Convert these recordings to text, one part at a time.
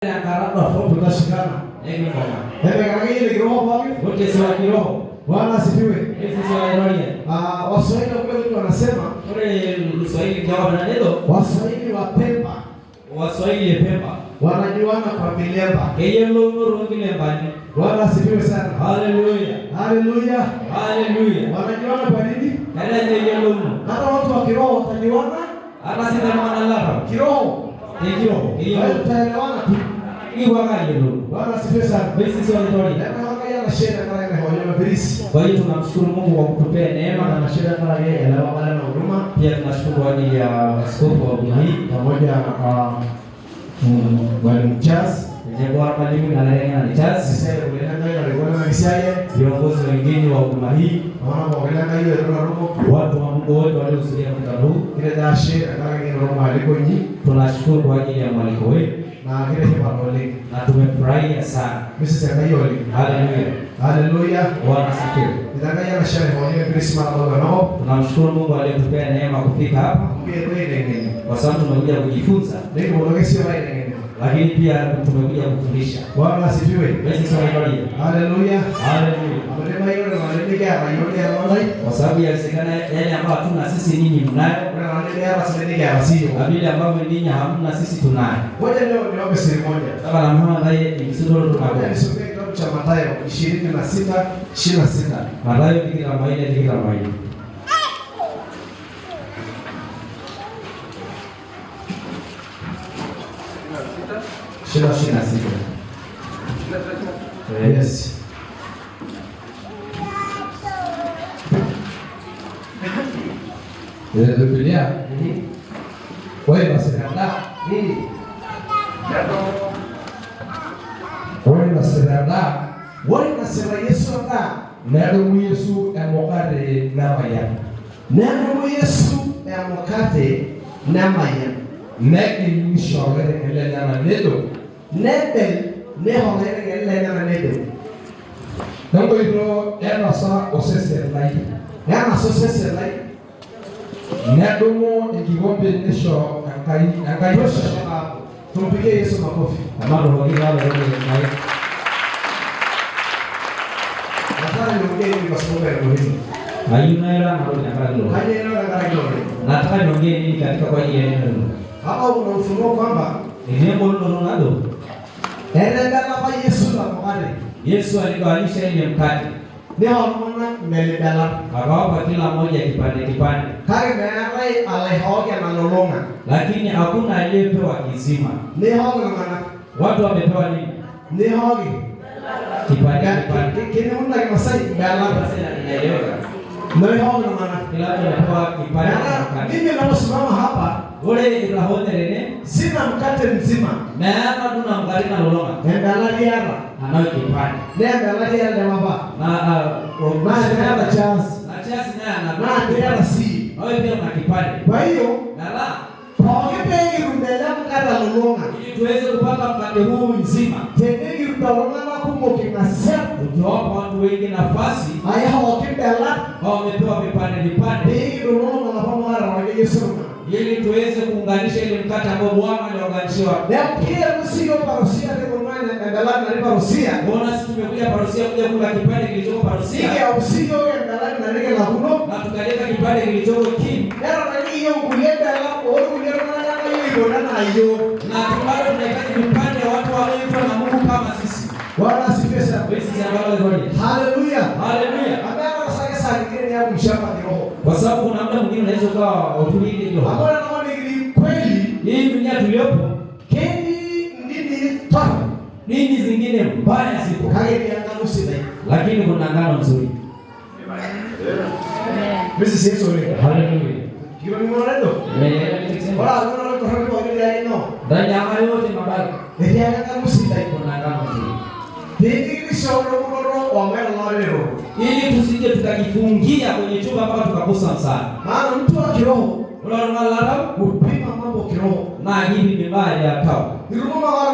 Tutashikana. Ile kiroho bali wote si wa kiroho. Bwana asifiwe. Sisi wa roho. Waswahili kule wanasema kule Kiswahili kwa neno Waswahili wa Pemba. Waswahili Pemba Wanajuana kwa milemba. Yellow nuru milemba. Bwana asifiwe sana. Haleluya. Haleluya. Haleluya. Wanajuana kwa nini? Kana yellow. Hata watu wa kiroho watajuana. Hata sisi mwana Allah. Kiroho. Kiroho. Hiyo tutaelewana tu. Bwana asifiwe sana. Sisi wa roho. Kwa hiyo tunamshukuru Mungu kwa kutupea neema na mashida kama yeye alawala na huruma. Pia tunashukuru kwa ajili ya askofu wa hii pamoja na mwalimu Charles. Ndio hapa mimi na yeye na Charles. Sasa unaenda alikuwa na Isaia, viongozi wengine wa huduma hii. Wana waongelea hiyo ndio roho. Watu wa Mungu wote waliohudhuria mkutano huu. Ile dashi akanga roho aliko nyinyi. Tunashukuru kwa ajili ya mwaliko wetu. Na kile kipaumbele na tumefurahia sana. Mrs. Akayoli. Haleluya. Haleluya. Bwana asifiwe. Nitakaja na sherehe moja Christmas baba nao. Tunamshukuru Mungu aliyetupea neema kufika hapa. Mbie kweli kwa sababu tumekuja kujifunza. Ndio muondoke sio wewe ngine. Lakini pia tumekuja kufundisha. Bwana asifiwe. Basi sasa haleluya. Haleluya. Haleluya. Amesema hiyo na wale ya yote ya malai. Kwa sababu yasikana yale ambayo hatuna sisi ninyi mnayo. Na wale ya rasmi ya wasio. Kabila ambavyo ninyi hamna sisi tunayo. Ngoja leo niombe siri moja. Kama na mama naye nikisudoro tunayo. Nisome kitabu cha Mathayo 26:26. Mathayo kila maili. Shida sita. Yes. Ile Biblia. Wewe unasema Wewe unasema Yesu anda. Neno Yesu amokate na maya. Neno Yesu amokate na maya. Neki mishore ile na nedo. Nebel ne hore ile na nedo. Nango hilo era sa osese lai. Yana sosese lai. Nedo mo ikigombe nisho akai Yesu. Tumpigie Yesu makofi. Amado wengine wale wale. Nataka niongee kwa sababu ya muhimu. Hayunaela na roho ya Mungu. Nataka niongee nini katika kwa ajili ya neno. Hapa una ufunuo kwamba Nembo nalo. Nenda kwa Yesu na mkate. Yesu aligawanyisha ile mkate. Ndio unaona mbele akawapa kila mmoja kipande. Kari merai alehoga na lolonga. Lakini hakuna aliyepewa kizima. Ni hoga maana. Watu wamepewa nini? Ni hoga. Kipande. Kile unataka Kimasai mbele inaeleweka. Ni hoga maana. Kila mtu anapewa kipande. Mimi ninaposimama hapa, ule rahone rene, sina mkate mzima. Na hapa tuna mkate na lolonga. Nenda hapa. Anayo kipande. Nenda hapa. Na hapa chance. Na chance naye ana si. Wewe pia una kipande. Kwa hiyo, na la pengine rudela mkate lolonga. Ili tuweze kupata mkate huu mzima. Tendegi rudela na kumoki na sepu. Tuwapa watu wengi nafasi. Haya hawakipela. Wamepewa vipande. Tendegi lolonga na pamoja na Yesu. Ili tuweze kuunganisha ile mkate ambao Bwana aliunganishiwa. Na pia msio parusia kwa maana ndalani na parusia. Bwana sisi tumekuja parusia kuja kula kipande kilichoko parusia. Ile usio ndalani na nige la kuno na tukaleta kipande kilichoko kim. Ndio na hiyo kulienda la kulienda na hiyo na hiyo. Na bado tunahitaji vipande watu walioitwa na Mungu kama sisi. Bwana asifiwe sana. Haleluya. Haleluya. Ambaye sasa sasa ya mshamba kiroho. Kwa sababu kuna muda mwingine unaweza ukawa utulinde kiroho. Hapo naona ni kweli hii dunia tuliyopo nini tano. Nini zingine mbaya zipo. Kage ni angano sida. Lakini kuna ngano nzuri. Mimi sisi sio. Haleluya. Kilo ni mwanado. Wala unaona kwa sababu wale no. Ndani ya hayo yote mabaya. Ndio angano sida kuna ngano nzuri. Ndio shauri kwa mwana leo. Ili tusije tukajifungia kwenye chumba mpaka tukakosa msaada. Maana mtu wa kiroho unaona kupima mambo kiroho na hivi vibaya ya tao. Niruma wala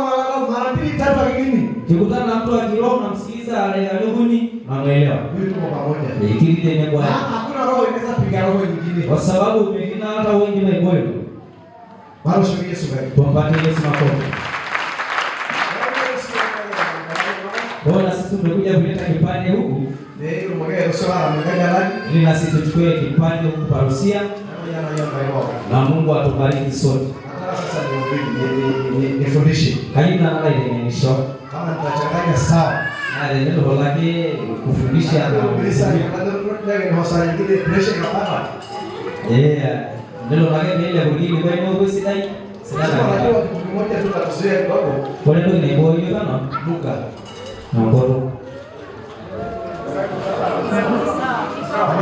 mara mbili tatu nyingine. Kikutana na mtu wa kiroho unamsikiliza aliyehuni unamuelewa. Hiyo tuko pamoja. Ikili tena bwana. Hakuna roho inaweza piga roho nyingine. Kwa sababu pengine hata wengine moyo. Bado sio Yesu bali. Tumpatie Yesu makofi. sisi tumekuja kuleta kipande huku. Ndio mmoja swala mnganya ili na sisi tuchukue kipande huku parusia. Na Mungu atubariki sote. Sasa ni fundishe. Haina nada ile kama tutachanganya sawa. Na ndio lake kufundisha na kuuliza ni hosa nyingine pressure kapata. Ndio lake ile kugini kwa hiyo kwa sidai. Sasa unajua kitu kimoja tu tutakuzoea kidogo. Kwa nini ni boy hiyo kana? Luka. Na boro.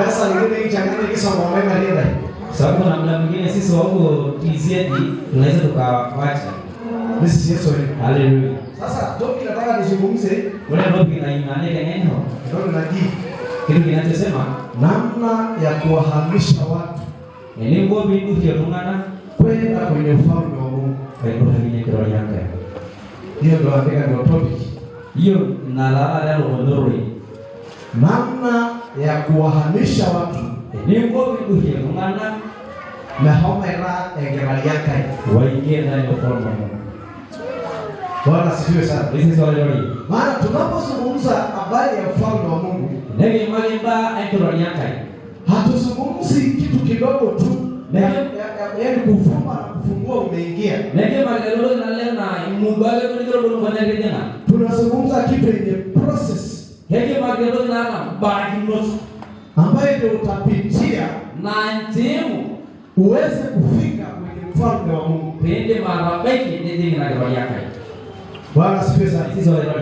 Sasa nyingine ichanganye kisomo mema ndio. Sababu na muda mwingine sisi wako TZ tunaweza tukawacha. This is sorry. Hallelujah. Sasa toki nataka nizungumze wale ndio inaimani neno. Ndio nabii. Kitu kinachosema namna ya kuwahamisha watu. Ni ngo bindu hiyo tungana kwenda kwenye ufalme wa Mungu. Kwa hiyo hii ni kiroho yake. Hiyo ndio andika ndio topic. Hiyo na la leo ndoroi. Namna ya kuwahamisha watu. Ni ngo bindu hiyo tungana na homa ira engemali yake. Waingie ndani ya ufalme wa Mungu. Bwana sifiwe sana. Hizi swali leo. Maana tunapozungumza habari ya ufalme wa Mungu, ndio mali mbaya kiroho yake. Hatuzungumzi kitu kidogo tu. Yaani kufumba na kufungua umeingia. Ndio magalolo na leo na mubale kwa ndio bwana tena. Tunazungumza kitu yenye process. Ndio magalolo na baki nusu ambayo ndio utapitia na ndimu uweze kufika kwenye ufalme wa Mungu. Pende marafiki ndio na kiroho yake. Bwana sifiwe sana. Sisi wa leo.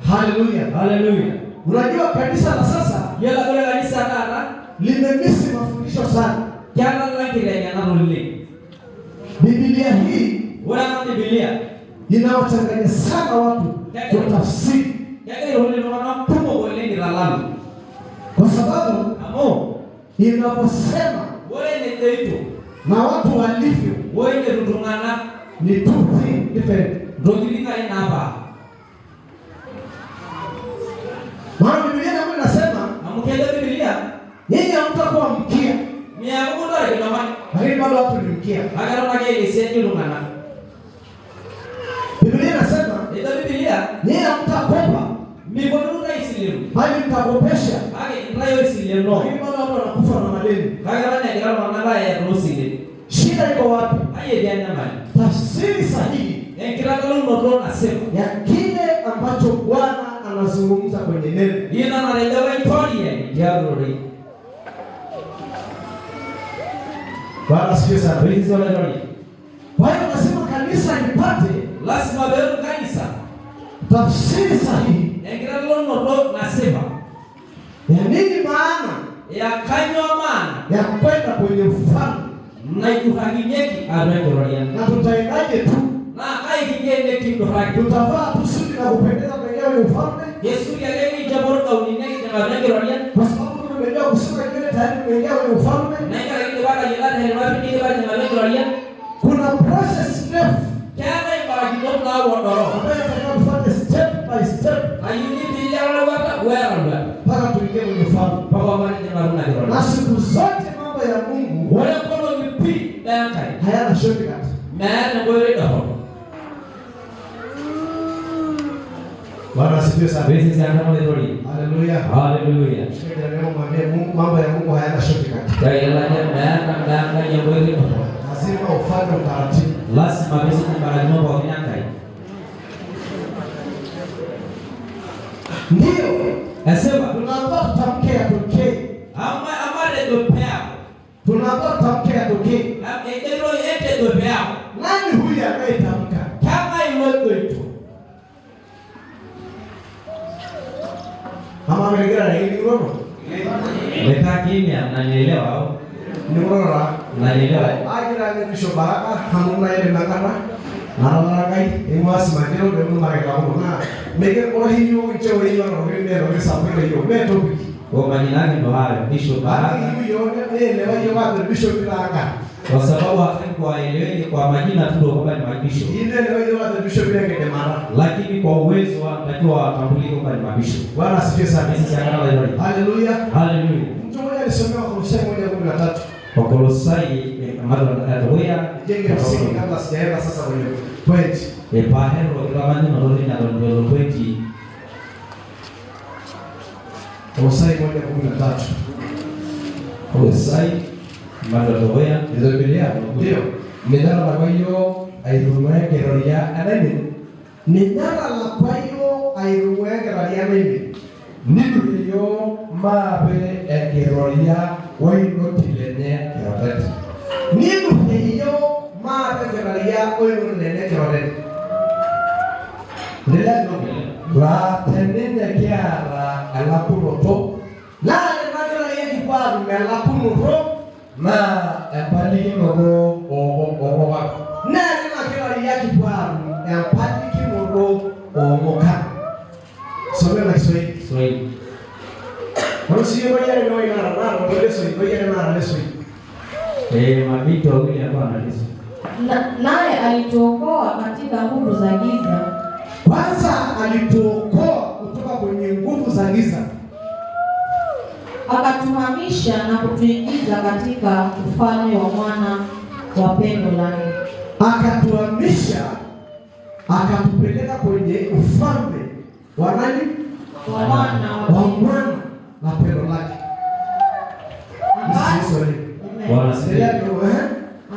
Haleluya. Haleluya. Unajua kanisa la sasa yala kule kanisa kana limemisi mafundisho sana. Jana la kirenya na mulile. Biblia hii wala Biblia inawachanganya sana watu kwa tafsiri. Yake wale ndio wanapumo wale ni lalamu. Kwa sababu inaposema wale ni ndio na watu walivyo wale rutungana ni two things different. Ndio ina hapa. Maana Biblia inasema amkenda Biblia yeye hamtakuwa mkia. Mia Mungu ndio kinamani. Lakini bado watu ni mkia. Agara maji ile sio lungana. Biblia inasema ndio Biblia yeye hamtakopa. Mikono isimu. Bali mtakopesha. Ndio isimu no. Lakini bado watu wanakufa na madeni. Agara na agara wananga ya rusile. Shida iko wapi? Aye dia nyamani. Tafsiri sahihi. Kila ndio nasema ya kile ambacho Bwana anazungumza kwenye neno. Ina naelewa ipoje diaboli. Bwana sikia sana. Hizo wale wale. Kwa hiyo nasema kanisa lipate lazima bero kanisa. Tafsiri sahihi. Kila ndio nasema. Ya nini maana? Ya kanywa maana ya kwenda kwenye ufalme. Na yuhangiyeki adoria. Na tutaendaje tu? Na aikigende kitu haki. Tutavaa tusudi na kupendeza kuingia kwenye ufalme. Yesu yaleni jaboro kaunine na adoria. Kwa sababu tumejua kusema kile tayari kuingia kwenye ufalme. Na ile bada yelana helapi ile bada na adoria. Kuna process ndefu. Kama ibaki ndo na wadoro. Ambayo tunataka step by step. Ayuni bila wala wewe. Mpaka tuingie kwenye ufalme. Baba bwana ni maruna adoria. Na siku zote mambo ya Mungu wala kono vipi dakai. Hayana shortcut. Maana wewe ndo. Bwana asifiwe sana. Basi sana kama ndio. Haleluya. Haleluya. Shida leo mwambie Mungu mambo ya Mungu hayana shortcut. Kaila maana ndanga ya wewe ndo. Lazima ufanye utaratibu. Lazima basi ni mambo ya kinyangai. Ndio. Nasema tunaomba tutamke yatokee. Ama ndio pea. Tunaomba tutamke yatokee. Ndio yete ndio pea. Nani huyu anayetamka? Kama iwe tu. Mama amelegea na hili roho. Leka kimya unanielewa au? Ni roho. Unanielewa? Ajira ni Bishop Baraka hamuna ile nakana. Nara kai imwasi maneno ndio mareka huko na. Mege kwa hiyo hicho hiyo ndio sababu hiyo meto. Kwa majina yake ndo hayo Bishop Baraka. Hiyo ile wao wapi Bishop Baraka. Kwa sababu hataki kuwaeleweke kwa majina tu kwamba ni mabisho. Ile ndio wapi Bishop yake mara. Lakini kwa uwezo wanatakiwa watambulike kwamba ni mabisho. Bwana asifiwe sana. Sisi sana leo. Haleluya. Haleluya. Mtu mmoja alisomea Kolosai 1:13. Kwa Kolosai ambapo tunataka jenge msingi kabla sijaenda sasa kwenye point. Pahero kama ndio ndio na ndio point. Kolosai 1:13. Kolosai Madodowea Hizo Biblia. Ndio. Midara la kwayo airume keroria anani. Midara la kwayo airume keroria anani. Niduyo mabe keroria waino tilene kerotet. Niduyo mabe keroria waino tilene kerotet. La tenene kiara alapunoto. La keroria kiparu melapunoto. Na empali nogo owa. Na keroria kiparu empali nogo omoka. Sobe na Kiswahili. Swahili. Kwa sio yale ndio inarara ndio leso ndio yale na leso. Mabinti wawili hapa wanaleso. Naye alituokoa katika nguvu za giza. Kwanza alituokoa kutoka kwenye nguvu za giza. Akatuhamisha na kutuingiza katika ufalme wa mwana wa pendo lake. Akatuhamisha akatupeleka kwenye ufalme wa nani? Wa mwana na pendo lake.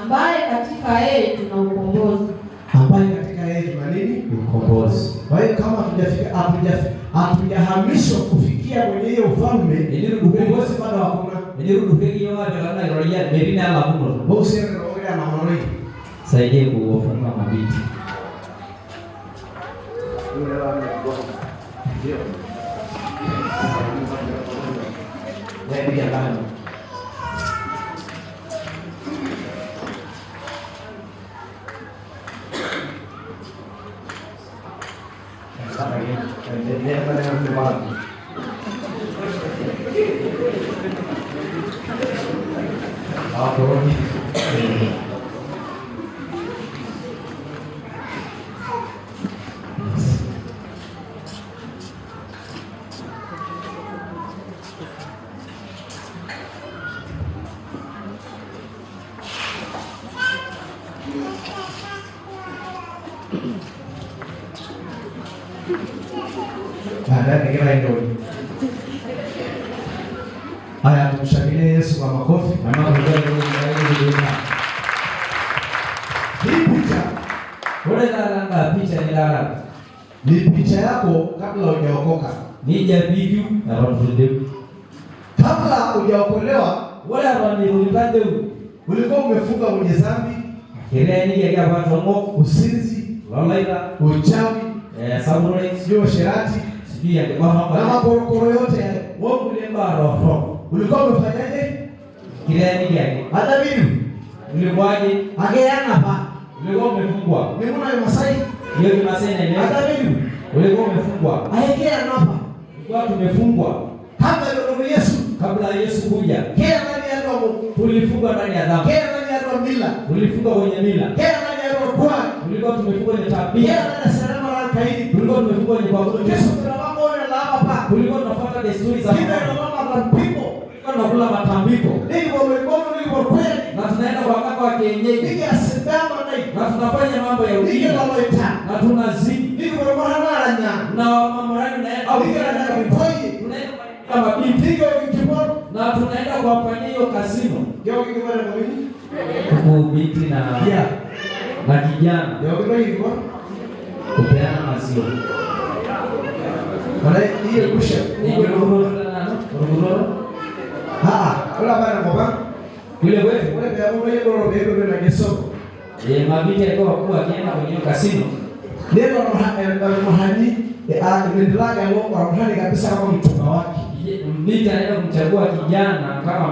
Ambaye katika yeye tuna ukombozi. Ambaye katika yeye tuna nini? Ukombozi. Kwa hiyo kama hatujahamishwa kufikia kwenye hiyo ufalme, ili ukombozi bado hakuna. Ili rudufiki yote kana roya merina la kuno. Bosi anaongea na maneno. Saidie kuofunga mabinti. Ndio ndani. Baadaye kila ndio. Haya, tumshangilie Yesu kwa makofi. Hii picha ni picha yako kabla hujaokoka. Nija video na watu Kabla hujaokolewa, wala wanirudande ulikuwa umefunga kwenye dhambi, kile ni ya watu wamo usinzi, walaila, uchawi, saburi, sio sherati, sijui ya na makorokoro yote yale. Wao kulemba roho. Ulikuwa umefanyaje? Kile ni yake. Hata mimi Ulikuwaje? ageana hapa. Ulikuwa umefungwa. Mimi na Masai. Hiyo ni Masai na ile. Hata mimi ulikuwa umefungwa. Aegea hapa. Ulikuwa tumefungwa. Kabla ya Yesu, kabla Yesu kuja. Kila ndani ya roho tulifungwa ndani ya dhambi. Kila ndani ya roho mila. Tulifungwa kwenye mila. Kila ndani ya roho kwa. Tulikuwa tumefungwa kwenye tabia. Kila ndani ya salama la kaidi. Tulikuwa tumefungwa kwenye kuabudu. Yesu tunawaona la hapa. Tulikuwa tunafuata desturi za Kila mama people. Tunakula matambiko. Niko niko kweli. Na tunaenda kwa kaka wa kienyeji. Niko asidama na tunafanya mambo ya ujinga. Na tunazidi. Niko marana na mambo yao naenda au tunaenda kama binti na tunaenda kuwafanyia hiyo kasino. Ndio kingine na nini? Kwa binti na kijana. Ndio kingine kwa kupeana maziwa. Wala hiyo kusha. Hiyo Ruguroro. Wala bana kwa kule wewe pia wewe ndio ndio na Yesu. Mabinti alikuwa wakuu akienda kwenye kasino. Ndio mahali ndio ngo kwa mahali kabisa kama mchumba wake. Binti anaenda kumchagua kijana kama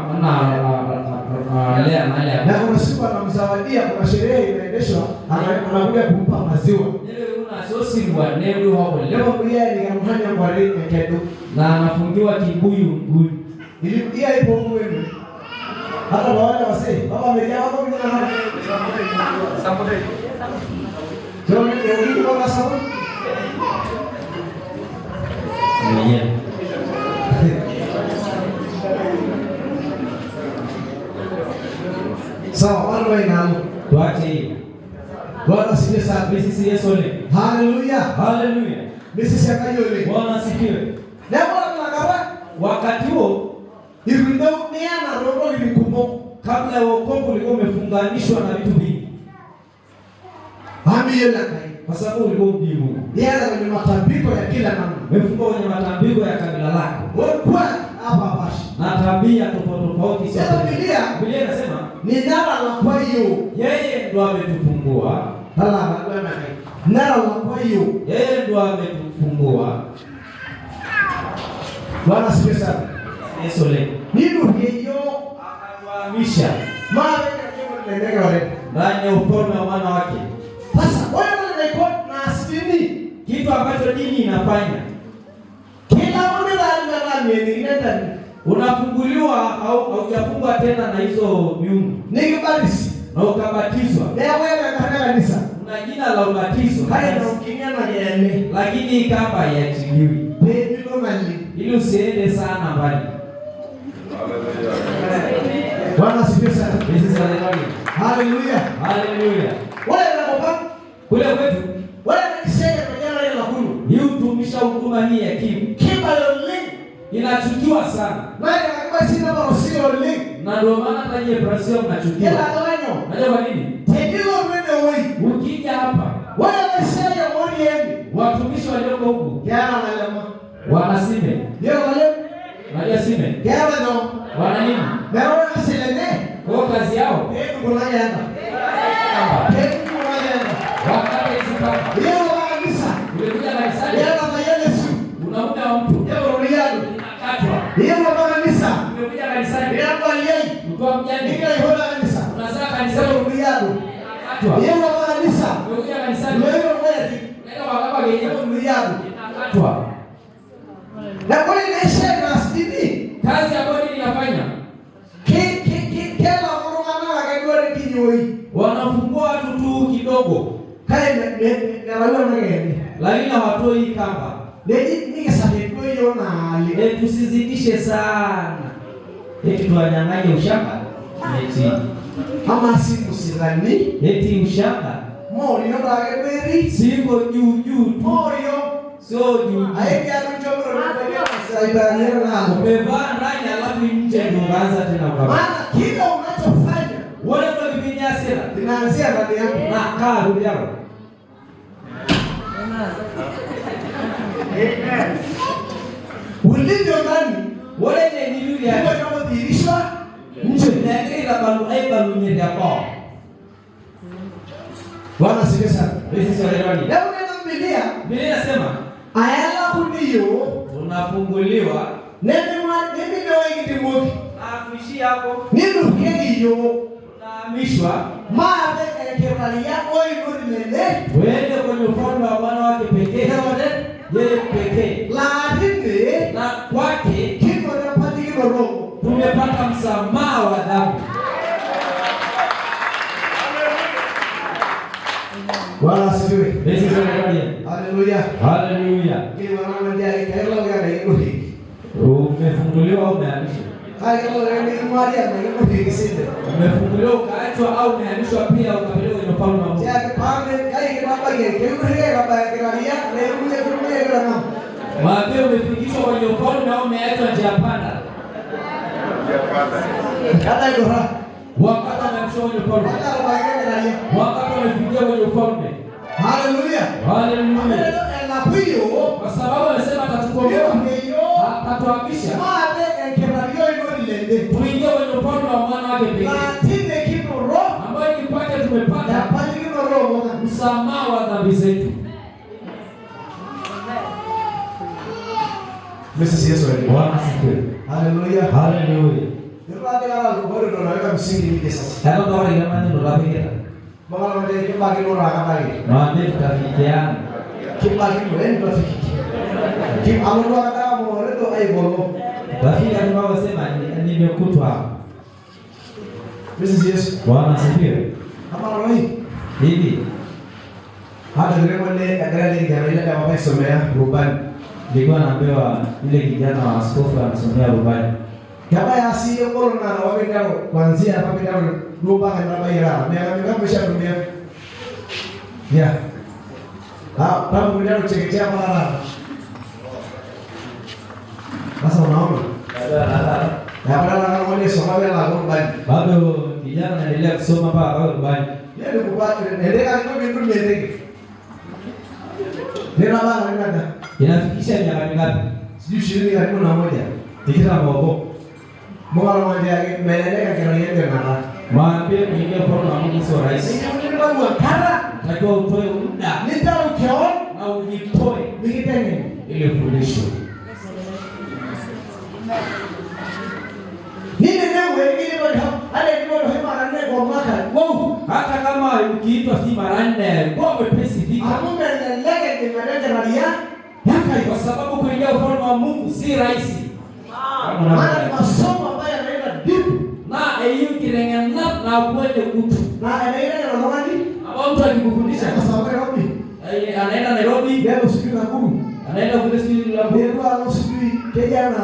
lea mahali hapo. Na kuna siku anamzawadia, kuna sherehe inaendeshwa, anakuja kumpa maziwa. Ndio kuna sosi wa ndio hapo. Leo pia ni kama hanya kwa rede kedo na anafungiwa kibuyu. Ili pia ipo wewe. Hata baada wasee, baba amejaa wako mimi na hapa. Sapo. Sio ndio ndio kwa sababu. Mwenyewe. Sawa, wale nao. Tuache hiyo. Bwana sifiwe sana. Sisi Yesu ole. Haleluya. Haleluya. Sisi akayo ole. Bwana asifiwe. Leo tunakaba wakati huo Irundo neana roho ilikumo. kabla ya wokovu ulikuwa umefunganishwa na vitu vingi. Amiyela kai. Kwa sababu ulikuwa mjini Mungu. Yala kwenye matambiko ya kila namna. Umefungwa kwenye matambiko ya kabila lako. Kwa hapa bashi. Na tabia tofauti. Sasa Biblia inasema ni nara la kwa hiyo. Yeye ndo ametufungua. Nara la kwa hiyo. Yeye ndo ametufungua. Bwana sifiwe sana. Yesu leo. Nino hiyo akatuhamisha. Maana kama nendega wale. Ndani ya ufalme wa mwana wake. Sasa wewe unaiko na asili kitu ambacho dini inafanya. Kila mmoja anaenda unafunguliwa au hujafungwa tena na hizo miungu. Nikibalisi na ukabatizwa. Wewe kanisa. Una jina la ubatizo. Haya na ukinia na yale. Lakini kama haiachiliwi. Baby normally. Ili usiende sana mbali. Bwana asifiwe sana. Haleluya. Haleluya. Wale wanapopa kule kwetu wale wanasema kwa jina la kulu. Hii utumisha huduma hii ya Kiba link inachukiwa sana. Maana kama sina marosio link. Na ndio maana hata nyie Brazil mnachukiwa. Kila doanyo. Unajua kwa nini? Tendilo mwende wewe. Ukija hapa wale wanasema woni yenu. Watumishi walioko huku. Jana wanalema. Wanasime. Ndio wale. Unajua sime? Jana no. Wana nini? Na wao wasilene. Kwa kazi yao. Kuna yana. Wakati zikapa. Leo kanisa. Ulikuja kanisani. Leo kama Yesu. Unamuda wa mtu. Leo riado. Inakatwa. Leo kanisa. Ulikuja kanisani. Leo kwa yeye. Mtoa mjane. Nika ihola kanisa. Unazaa kanisani. Leo riado. Inakatwa. Leo kanisa. Ulikuja kanisani. Leo wewe. Nenda wakapa genye. Leo riado. Inakatwa. Na kwa nini maisha ya stidi? Kazi ambayo dini inafanya. Kela murungana akagore kinyoi. Wanafungua watu tu kidogo. Kai na wao ngeni. Lakini hawatoi kamba. Leji ningesamehe hiyo na tusizidishe sana. Eti tuwanyang'anye ushamba. Eti ama si musilani. Eti ushamba. Moyo ndageberi. Siko juu. Moyo sio juu. Aidia mchoro na saibania na umevaa ndani alafu nje ndio unaanza tena kwa. Maana kila unachofanya wale ndio vipindi hasira. Inaanzia ndani yako. Na kaa rudi yako. Amen. Ulivyo ndani wale ni nini ya kama dirishwa nje na ile balu nyingi hapo. Bwana sikia sana. Sisi wale leo neno Biblia inasema ayala kundio tunafunguliwa neno ndio ingitimoki na kuishi hapo neno hiyo tunahamishwa maana kekalia oi ndio twende kwenye ufalme wa Bwana wake pekee. Yeye pekee. Lakini na kwake kiko na patiki roho tumepata msamaha wa dhambi. Bwana asifiwe. Haleluya. Haleluya. Kile mwana ndiye kaela ngana iko hiki. Umefunguliwa au umehamishwa? Kaya ni Maria na iko hiki sinde. Umefunguliwa ukaachwa au umehamishwa pia ukapelekwa kwenye ufalme wa Mungu. Ya pande kai ke baba ye ke uhere baba ya kiraia na yuye kurume grama. Wapi umefikishwa kwenye ufalme au umeachwa njia panda? Hata iko ha. Wakati umehamishwa kwenye ufalme. Hata baba ya kiraia. Wakati umefikia kwenye ufalme. Haleluya. Haleluya. Na huyo kwa sababu anasema atatukomboa. Atatuhamisha. Tuingie kwenye ufalme wa Mwana wake pekee. Ambayo ni kwake tumepata msamaha wa dhambi zetu. Mrs. Yesu Bwana asifiwe. Haleluya. Haleluya. Ndio kama bado tunaweka msingi hivi sasa. Hapo kwa wale kama ndio tunapeleka. Bwana mwenye kibaki ndo rakabali. Maana tutafikiana. Kibaki ndio tunafiki. Kim amndo akata moreto ai bolo. Rafiki alikuwa anasema nimekutwa hapa. Mrs. Yesu. Bwana asifiwe. Kama roho hivi. Hata ndio mwenye agrali ndio ile kama amesomea rubani. Nilikuwa naambiwa ile kijana wa askofu anasomea rubani. Kama ya asiye bolo na wawe ndio kuanzia hapa bila rubani na baira. Miaka mingapi umeshatumia? Yeah. Babu ndio cheketea mara. Sasa unaona? Dada. Kama wale soma bila kubali. Bado kijana anaendelea kusoma mpaka kubali. Yeye ndio kubali. Endelea ndio ndio niendelee. Nina bana. Inafikisha miaka mingapi? Sijui 20 karibu na moja. Tikita mboko. Mbona mmoja meleleka kero yende na. Mwambie kuingia kwa Mungu sio rahisi. Ndio kara. Unatakiwa utoe muda. Nitao kiao Na ujitoe nikitenge ili ufundishe. Nini ndio wengine wao hadi ndio mara 4 kwa mwaka. Wow, Hata kama ukiitwa si mara 4, kwa mwepesi vika. amume ndeleke kimeleta radia. Yaka kwa sababu kuingia ufalme wa Mungu si rahisi. Maana masomo ambayo yanaenda deep Na hiyo kirengana na kwende kutu. na anaenda na mwani Ambao mtu akikufundisha kwa sababu Nairobi. anaenda Nairobi, Leo sijui na guru. anaenda kule sijui la Leo ana sijui Kenya na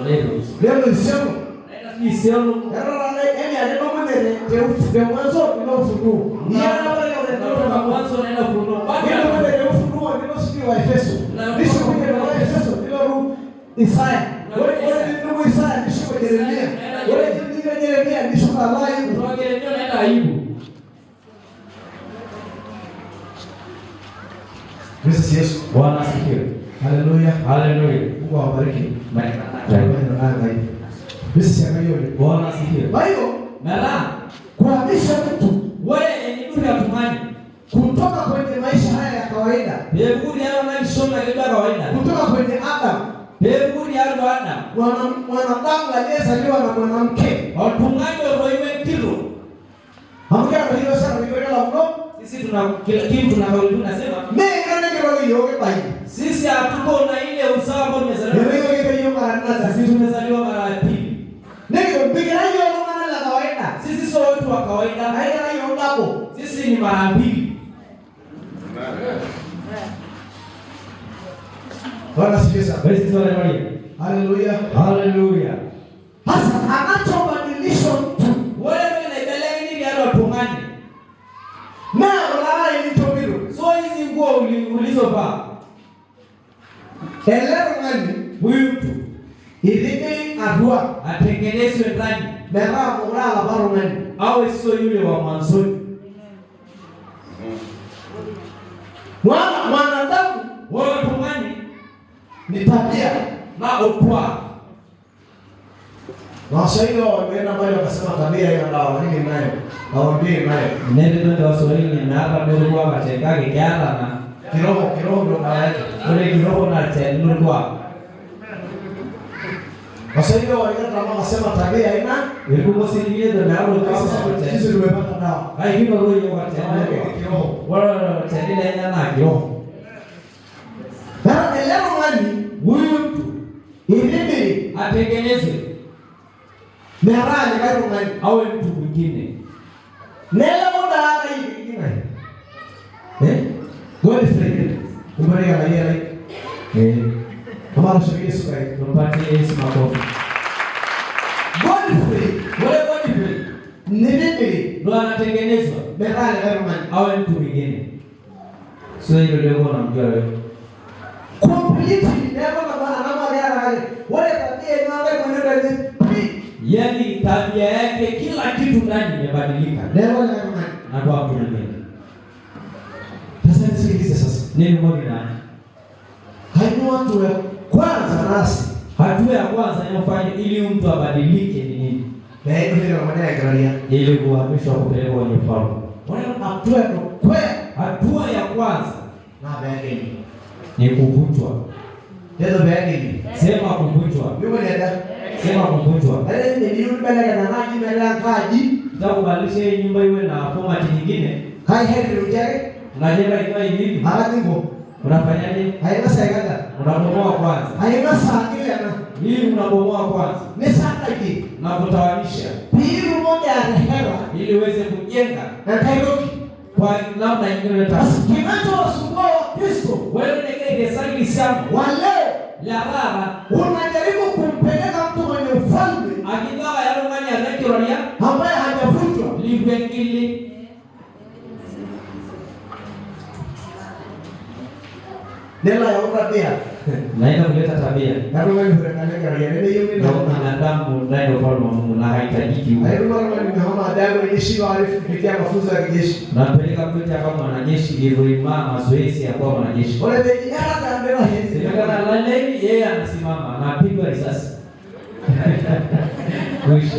leo sio. anaenda Isiolo. Ndio yani alikuwa mwenye teu mwanzo ndio ufunuo. Ni ana wale Kutoka mwanzo anaenda kufunua. ndio mwenye ufunuo ndio sijui wa Efeso. Ndio kwenye wa Efeso ndio Isaya. Wale ndio Isaya ndio kwa Yeremia. Wale ndio Yeremia ndio kwa Malai. Kutoka Yeremia anaenda Ayubu. Yesu. Bwana asifiwe. Haleluya. Haleluya. Mungu awabariki. Amen. Yesu angalia. Bwana asifiwe. Kwa hiyo Mala kuhamisha mtu wewe ni nuru ya tumani kutoka kwenye maisha haya ya kawaida, Beburi yao na shona kwa kawaida. kutoka kwenye Adam, Beburi yao Adam. mwanadamu aliyezaliwa na mwanamke. Watungaji roiwe kilo. Hamkia kwa hiyo sana ndio la mno. Sisi tuna kila kitu tunasema Mimi ndio ndio hiyo kwa hiyo. sisi hatuko na ile usawa ambao tumezaliwa. Ndio hiyo mara nne Sisi tumezaliwa mara ya pili. ndio bigara hiyo maana la kawaida. Sisi sio watu wa kawaida. Haina hiyo ndabo. Sisi ni mara mbili. Bwana sifiwe sana. Basi wale wale. Haleluya. Haleluya. Hasa anachobadilisha mtu Wewe na ibeleni ni ndio tungani. na wala ni tomiro. So hizi nguo ulizovaa. Elewa ngani? Huyu mtu Ilimi adua atengenezwe ndani. Bera murala baro ngani? Awe sio yule wa mwanzoni. Mwanadamu Wewe tungani ni tabia na opwa. na washauri wao wameenda mbali wakasema tabia ina dawa nini nayo naombii nayo Nende ndo waswahili na hapa ndio kwa matengage kiara na kiroho ndo dawa yake. ule kiroho na tendo kwa. Washauri wao walienda kama wakasema tabia ina Ilikuwa silie ndo na hapo sasa kwa sisi tumepata dawa. hai kipo roho kwa tendo. Kiroho. Wala tendo ina na kiroho. Na elewa ngani? Huyu mtu Ilimi atengenezwe mera ni kairu ngani? awe mtu mwingine. Nela moda hii ingine. God is free. Umbali ya yeye. Kama anashikia Yesu kai. Tumpatie Yesu makofi. God is free. Wale kwa hivi Nilimi ndo anatengenezwa mera ni kairu ngani? awe mtu mwingine. Sio hilo leo unamjua wewe. Completely never na gari hali. Wale tabia inawe mwenendo ni Yaani tabia yake kila kitu ndani imebadilika. never na gari. Na kwa mtu mwingine. Sasa nisikilize sasa. Nini mwagi nani? Hainu watu wa kwanza nasi. Hatua ya kwanza inayofanya ili mtu abadilike ni nini? Na hiyo ndio maana ya gari. Ili kuhamishwa kupelekwa kwenye ufalme. Wale hatua ya kwa Hatua ya kwanza na bagi. ni kuvunjwa. Ndio bagi. Sema kuvunjwa. Yuko nenda. Sema kuvunjwa. Ni yule bale na maji mbele kaji. Tutakubadilisha hii nyumba iwe na format nyingine. Hai heri ujare. Unajenga ikiwa hivi. Halafu Unafanyaje? haina saiganda. Unabomoa kwanza. Haina saa ile na. Hii unabomoa kwanza Ni saa hii. na kutawanisha Pili moja ya hera. ili uweze kujenga Na kairoki. kwa namna nyingine Basi kinachowasumbua Wakristo wewe ndio kesali sana wale la rara unajaribu kumpeleka mtu kwenye ufalme akitaka yale ngani ya rektoria ambaye hajavunjwa. livengili. 1 Nela ya tabia. Naenda kuleta tabia. Na wewe unaangalia gari ile yule na binadamu ndani kwa Mungu na haitajiki huko. Hayo mara ni kama adabu jeshi warifu kupitia mafunzo ya kijeshi. Na peleka kwetu kama mwanajeshi hivyo mazoezi ya kuwa mwanajeshi. Wale ndio hata mbele hizi. Sikana laleni yeye anasimama na apigwa risasi. Kuisha.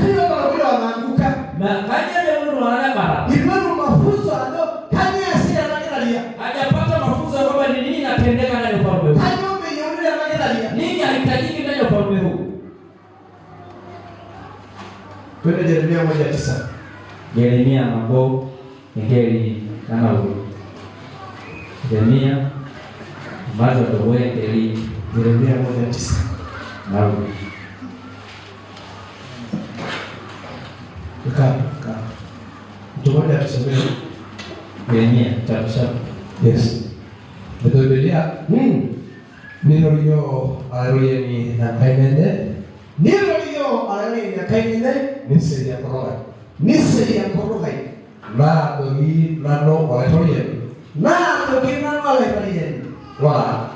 Hiyo wale wanaanguka. Na kanya ndio wanaona mara. Ndio mafunzo ndo kanya asili anaangalia. Hajapata mafunzo kwamba ni nini inatendeka ndani ya ufalme huu. Kanya umeona anaangalia. Nini haitajiki ndani ya ufalme huu. Twende Yeremia 1:9. Yeremia mambo ngeli kana huyo. Yeremia ambazo ndio ngeli Yeremia 1:9. na Kaka. Tumoja tuseme Yeremia chapter. Yes. Betul dia. Nilio aliyeni na kainene. Nilio aliyeni na kainene Nisi ya korona. Nisi ya korona. Na dogi nano waletoyen. Na dogi nano waletoyen. Wala.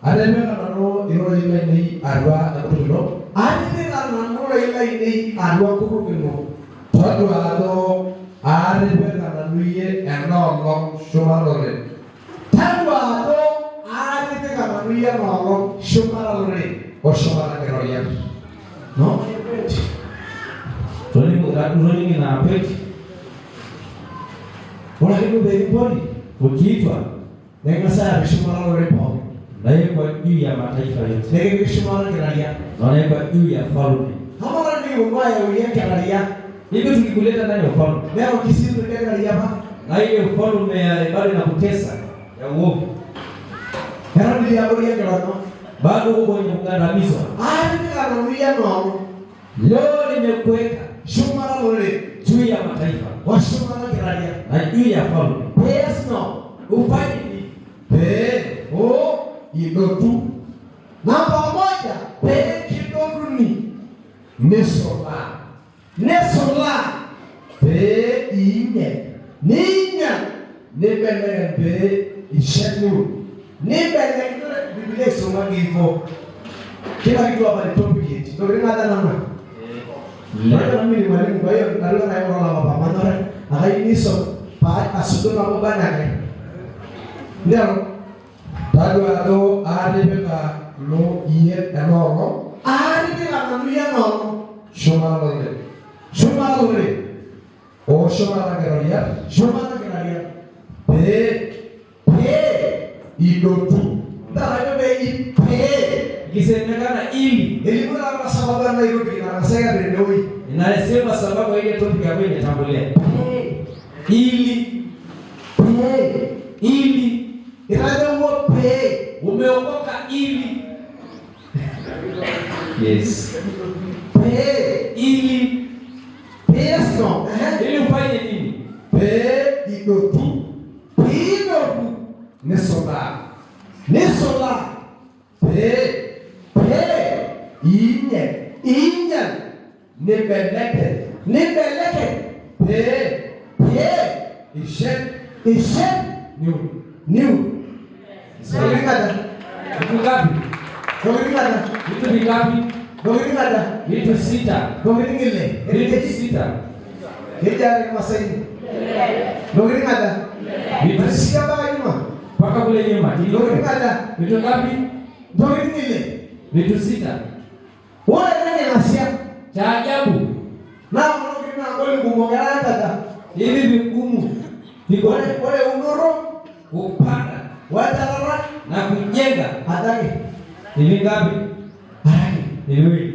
Ada mana nano iro ini arwa akutuno. Ada nano ini arwa akutuno. Tuatu ado ada mana nanuye enolo shumarore. Tuatu ado ada mana nanuye enolo shumarore. O shumara keroyan. No. Tuni na peti. Wala hiyo beli Ukiitwa nenda saa shumarore pole. na yeye kwa juu ya mataifa yote. Nenda shumarore kiralia. Na yeye kwa juu ya falme. Hamara ni ubaya uyeke kiralia. Hivyo tukikuleta ndani ya ufalme. Leo kisitu ndio kiralia hapa. Na ile ufalme ya bado inakutesa ya uovu. Hero ni ya bodi yake wano. Bado uko kwenye kugandamizwa. Ni kananuia no. Leo nimekuweka Shumara lole juu ya mataifa. wa shumara kiralia. Na juu ya falme. Yes no. Ufanye nini? Pe o idotu Namba moja, pe kidoguni. nesola. Nesola. Pe inye. Ninya. Nebele pe ishenu. Nibele Biblia soma hivyo. Kila kitu hapa ni topic yetu. Ndio nini hata namna. Ndio mimi ni mwalimu kwa hiyo ndio na yeye wala baba manora. Akainiso pa asudo na mbana yake. Ndio. Tadu ado ade beka no iye enolo. Ari bila nanuia no. Shumarore. Shumara lole. O shumara keroyan. Shumara kiralia. Pe idotu. Ndio be pe. Ikisemekana ili Elimu na sababu na Nairobi na nasema ndio hii. inasema sababu ile topic hapo imetambulia. Ili Inaitwa pe. umeokoka ili. Yes. Pe. Ili Yes no. ili ufanye nini? Pe idotu. Pido Nesola. Nesola. Pe inye. Inya. Nebeleke. Nibeleke. Pe ishen. New. Solikada. Vitu ngapi? Solikada. Vitu vingapi? Solikada. Vitu sita. Solikile. Vitu sita. Kijana Masai. Solikada. Vitu Sika baba nyuma. mpaka kule nyuma. Solikada. Vitu ngapi? Solikile. Vitu sita. Wala nani nasia? Cha ajabu. Na mwana ngoli kumongana tata. Hivi vigumu. Viko Wale undoro. kupanda Watalala. na kujenga. Hataki. Hivi ngapi? Hataki. Hivi.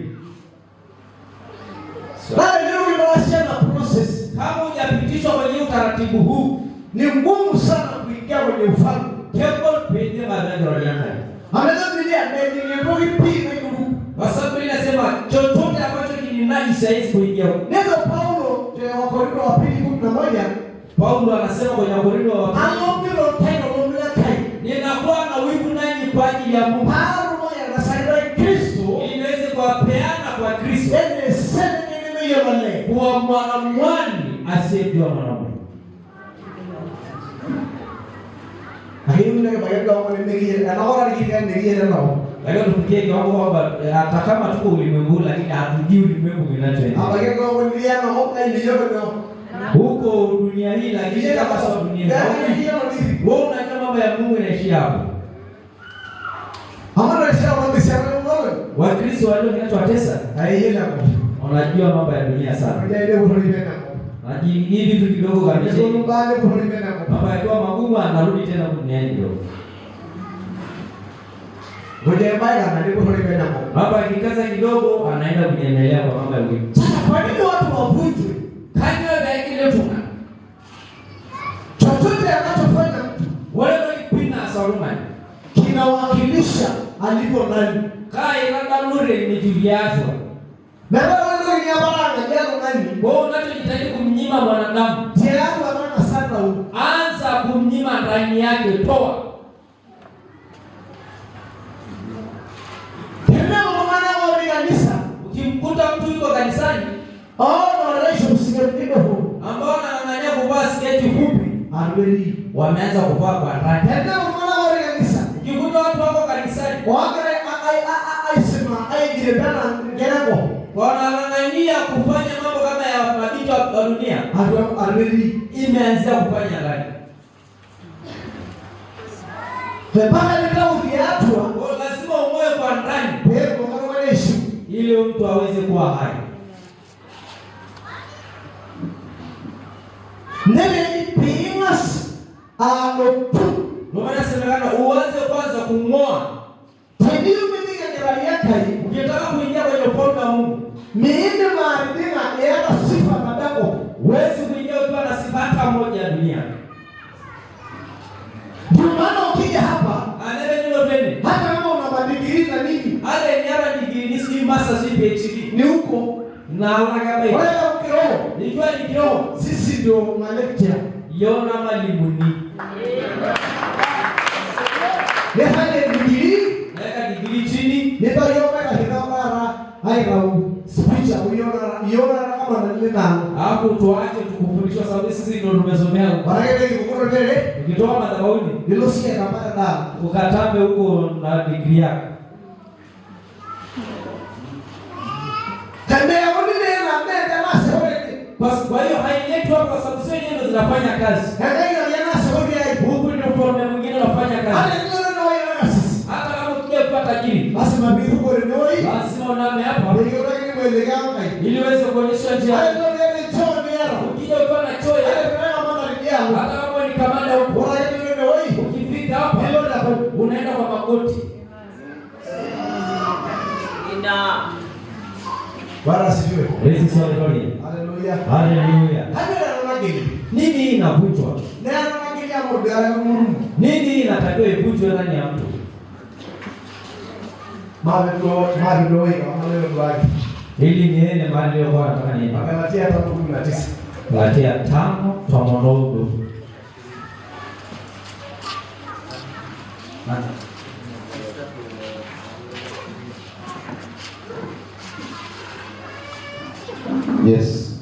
Bali leo inawasia na process. Kama hujapitishwa kwenye utaratibu huu, Ni ngumu sana kuingia kwenye ufalme. temple pende madhara yake. Ameweza Biblia ndio pia ndio. Kwa sababu inasema chochote ambacho kininajisi haiwezi kuingia. Neno Paulo kwa Wakorintho wa pili 11 Paulo anasema kwenye Wakorintho wa pili, alombilo tena lombila kai. ninakuwa na wivu nanyi kwa ajili ya Mungu, Paulo anasaidia Kristo ili niweze kuwapeana kwa Kristo, ende sene nime yomale. kwa mwanamwani asiyejua mwanaume. Lakini mimi baada ya kuona nimeingia na naona nikiingia nao. Lakini tufikie kiwango kwamba hata kama tuko ulimwengu lakini hatujui ulimwengu kinachoendelea. Hapa kwa kuingia na offline ndio huko dunia hii lakini kama sababu dunia. Wewe unajua mambo ya Mungu yanaishia hapo. Hamna ishara mambo ya Mungu. Wakristo walio kinachowatesa Haienda hapo. Wanajua mambo ya dunia sana. Hajaelewa kulipenda. Hivi vitu kidogo kabisa. Ndio mbali kulipenda. Mambo yakiwa magumu anarudi tena duniani kidogo. Ngoja mbaya analipo kulipenda. Hapa akikaza kidogo anaenda kuendelea kwa mambo ya ulimwengu. Sasa kwa nini watu wavunjwe? Kanyo ya kile tuna. Chochote anachofanya mtu Wewe ni pina Solomon. Kinawakilisha alipo nani? Kai labda nure ni Juliazo. Na wewe ndio baraka jana nani? Wewe unachojitahidi kumnyima mwanadamu. Tayari wanaona sana huko. Anza kumnyima ndani yake toa. Tena maana wao ni kanisa. Ukimkuta mtu yuko kanisani, wanaisha usikipe huko. Ambao wanang'ang'ania kuvaa sketi fupi, Arweli wameanza kuvaa kwa ndani. tena maana wao ni kanisa. Ukikuta watu wako kanisani, Waagare aisema aijirepana ngenako. Wanang'ang'ania kufanya mambo kama ya mabito wa dunia. Arweli Imeanza kufanya ndani. Bebana ndio ukiatwa, Lazima umoe kwa ndani. wewe kama mwanaishi Ili mtu aweze kuwa hai. Nene pingas aopu. Ndio maana semekana uanze kwanza kumng'oa. Tadiyo mimi ngara yake. Ukitaka kuingia kwenye ufalme wa Mungu, Mimi maadina ya sifa madako. huwezi kuingia ukiwa na sifa hata moja ya dunia. Ndio maana ukija hapa, Anele nilo tena. hata kama unabadilika na nini, Ale nyara digiri si master si PhD. ni huko. Na unakaba hiyo. Wewe ukiroho, Nijua ni kiroho. sisi ndio malektia. Yona malimuni. Ni hali digiri, Naweka digiri chini. ndio yoma katika bara, hairau. Spicha uiona kama nalina. Hapo tuache tukufundishwa sababu sisi ndio tumesomea. Baraka ile kukuru tele, Ukitoka madhabahuni, ndio sikia kama da. ukatambe huko na digiri yako. Tembea unile na mbele na sore. Kwa hiyo hailetwi hapa kwa sababu sio nyenzo zinafanya kazi. Ndio yana sore Huku ndio ufalme mwingine unafanya kazi. ale ndio ndio yana sisi. Hata kama ukija kupata tajiri, Basi mabiru kwa ndio lazima uname hapa ndio ndio mwelekeo kai. ili uweze kuonyesha njia. Ale ndio ile choo ndio. Ukija ukiwa na choo ya Ale ndio mama ndio. hata kama ni kamanda huko, Bora ndio ndio. ukifika hapa Ndio ndio. unaenda kwa magoti. Bwana asifiwe. Praise the Lord. Haleluya. Hallelujah. Haleluya anagili. Nini inavunjwa? Na anagili amor ya Mungu. Nini inatakiwa ivunjwe ndani ya mtu? Mabilo wewe kama leo wake. Ili niende mahali leo kwa nataka niende. Akalatia hata 19. Galatia 5 tomonodo. Yes.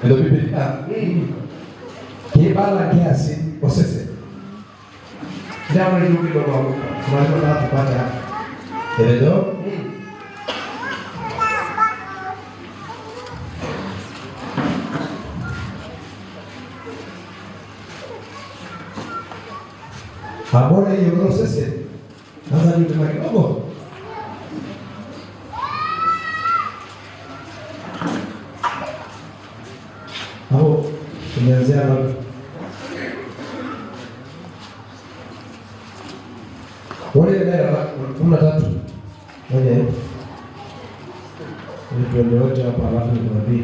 Ndio Biblia. Kibala kiasi osese. Ndio ndio kidogo hapo. Tunataka tupate hapa. Ndio. Habari hiyo osese. Sasa ndio tuna kidogo. Hapo tumeanzia hapo. Wale ndio 13. Moja hiyo. Ili tuende wote hapa alafu nikwambie.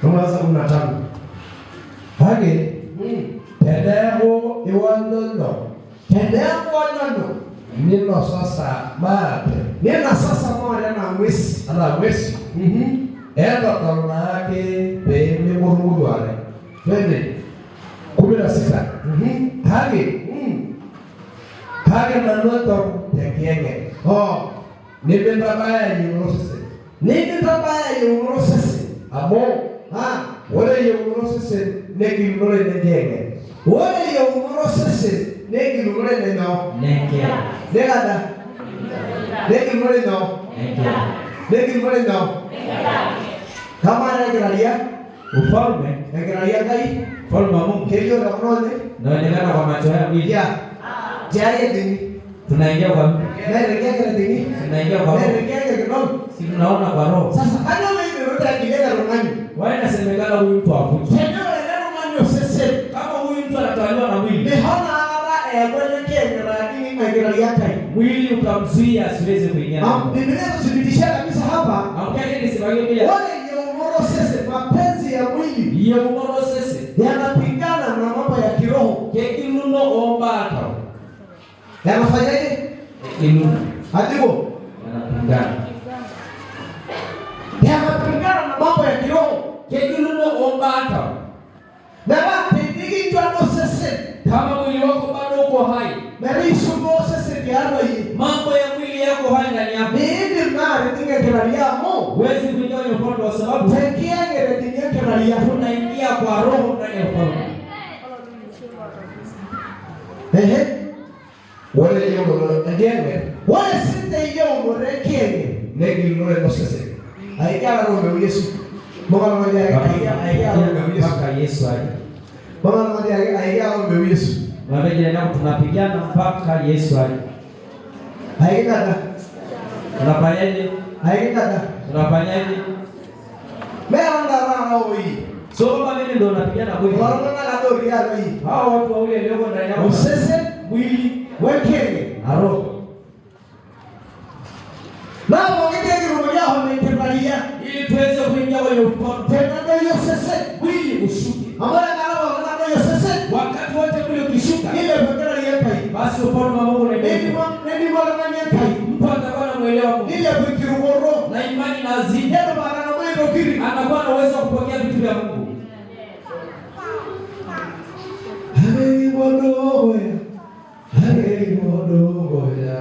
Tunaanza 15. Hage tendego iwandono. Tendeko ndono. Nino sasa mate. Nena sasa moja na mwezi. Ana mwesi. Enda kama yake pembe murudu ale. Twende 16. Hage manuto tekenge. Oh. Nibe babaya yurosese. Nibe babaya yurosese. Amo. Wale yurosese negi lule negenge. Wale yurosese negi lule neno. Neke. Negada. Negi lule no. Neke. Negi lule no. Kama anaangalia ufalme, angalia kai. Ufalme wa Mungu. Kelio na unaona? Naonekana kwa macho ya mwili. Ya. Jaya dini. Tunaingia kwa Naelekea dini. Tunaingia kwa roho. Naelekea kwa roho. Si tunaona kwa roho. Sasa kama wewe unataka kilele romani. Wao inasemekana huyu mtu afuti. Tena ile romani usese. Kama huyu mtu anatawaliwa na mwili. Nihona ara kwelekea lakini angalia kai. Mwili utamzuia asiweze kuingia. Biblia inathibitisha kabisa hapa. Amkeni nisimamie bila. Wale yeumorosese mapenzi ya mwili. Yeumorosese yanapingana na mambo ya kiroho. Kekiluno ombata. Yanafanyaje? Kekiluno. Hadigo. Yanapingana na mambo ya kiroho. Kekiluno ombata. Na batindiki twano sese. Kama mwili wako bado uko hai. Merisho Moses diarwa hii. Mambo ya mwili yako hai ndani yako. Nini mari tinge kiralia mo. Huwezi kuingia kwenye ufalme kwa sababu tekienge tinge kiralia. Tunaingia kwa roho ndani ya ufalme. Wale yoro ngenge. Wale sinte yoro rekenge. Negi lule no sese. Aikala roho Yesu. Mbona mmoja aikala roho Yesu. Mpaka Yesu aje. Mbona mmoja aikala roho Yesu. Wabejele nao tunapigana mpaka Yesu aje. Haikada. Tunafanyaje? Haikada. Tunafanyaje? Meanda rao hii. So kama mimi ndio napigana kweli. Wala na ndio rialo hii. Hao watu wawili walioko ndani yao. Usese Mwili wekenge na roho. Na mwingine roho yao ametembalia Ili tuweze kuingia kwenye ufalme. tena ndio sese Mwili ushuke. ambaye ngalawa na ndio sese Wakati wote mwili ukishuka, ile pekera yekai basi ufalme wa Mungu unaendelea. ndio wala na yekai Mtu atakuwa anamuelewa Mungu. ile pikirugoro Na imani na azidi. ndio bana na mwendo kiri Anakuwa na uwezo wa kupokea vitu vya Mungu. Hei bodoya Hei bodoya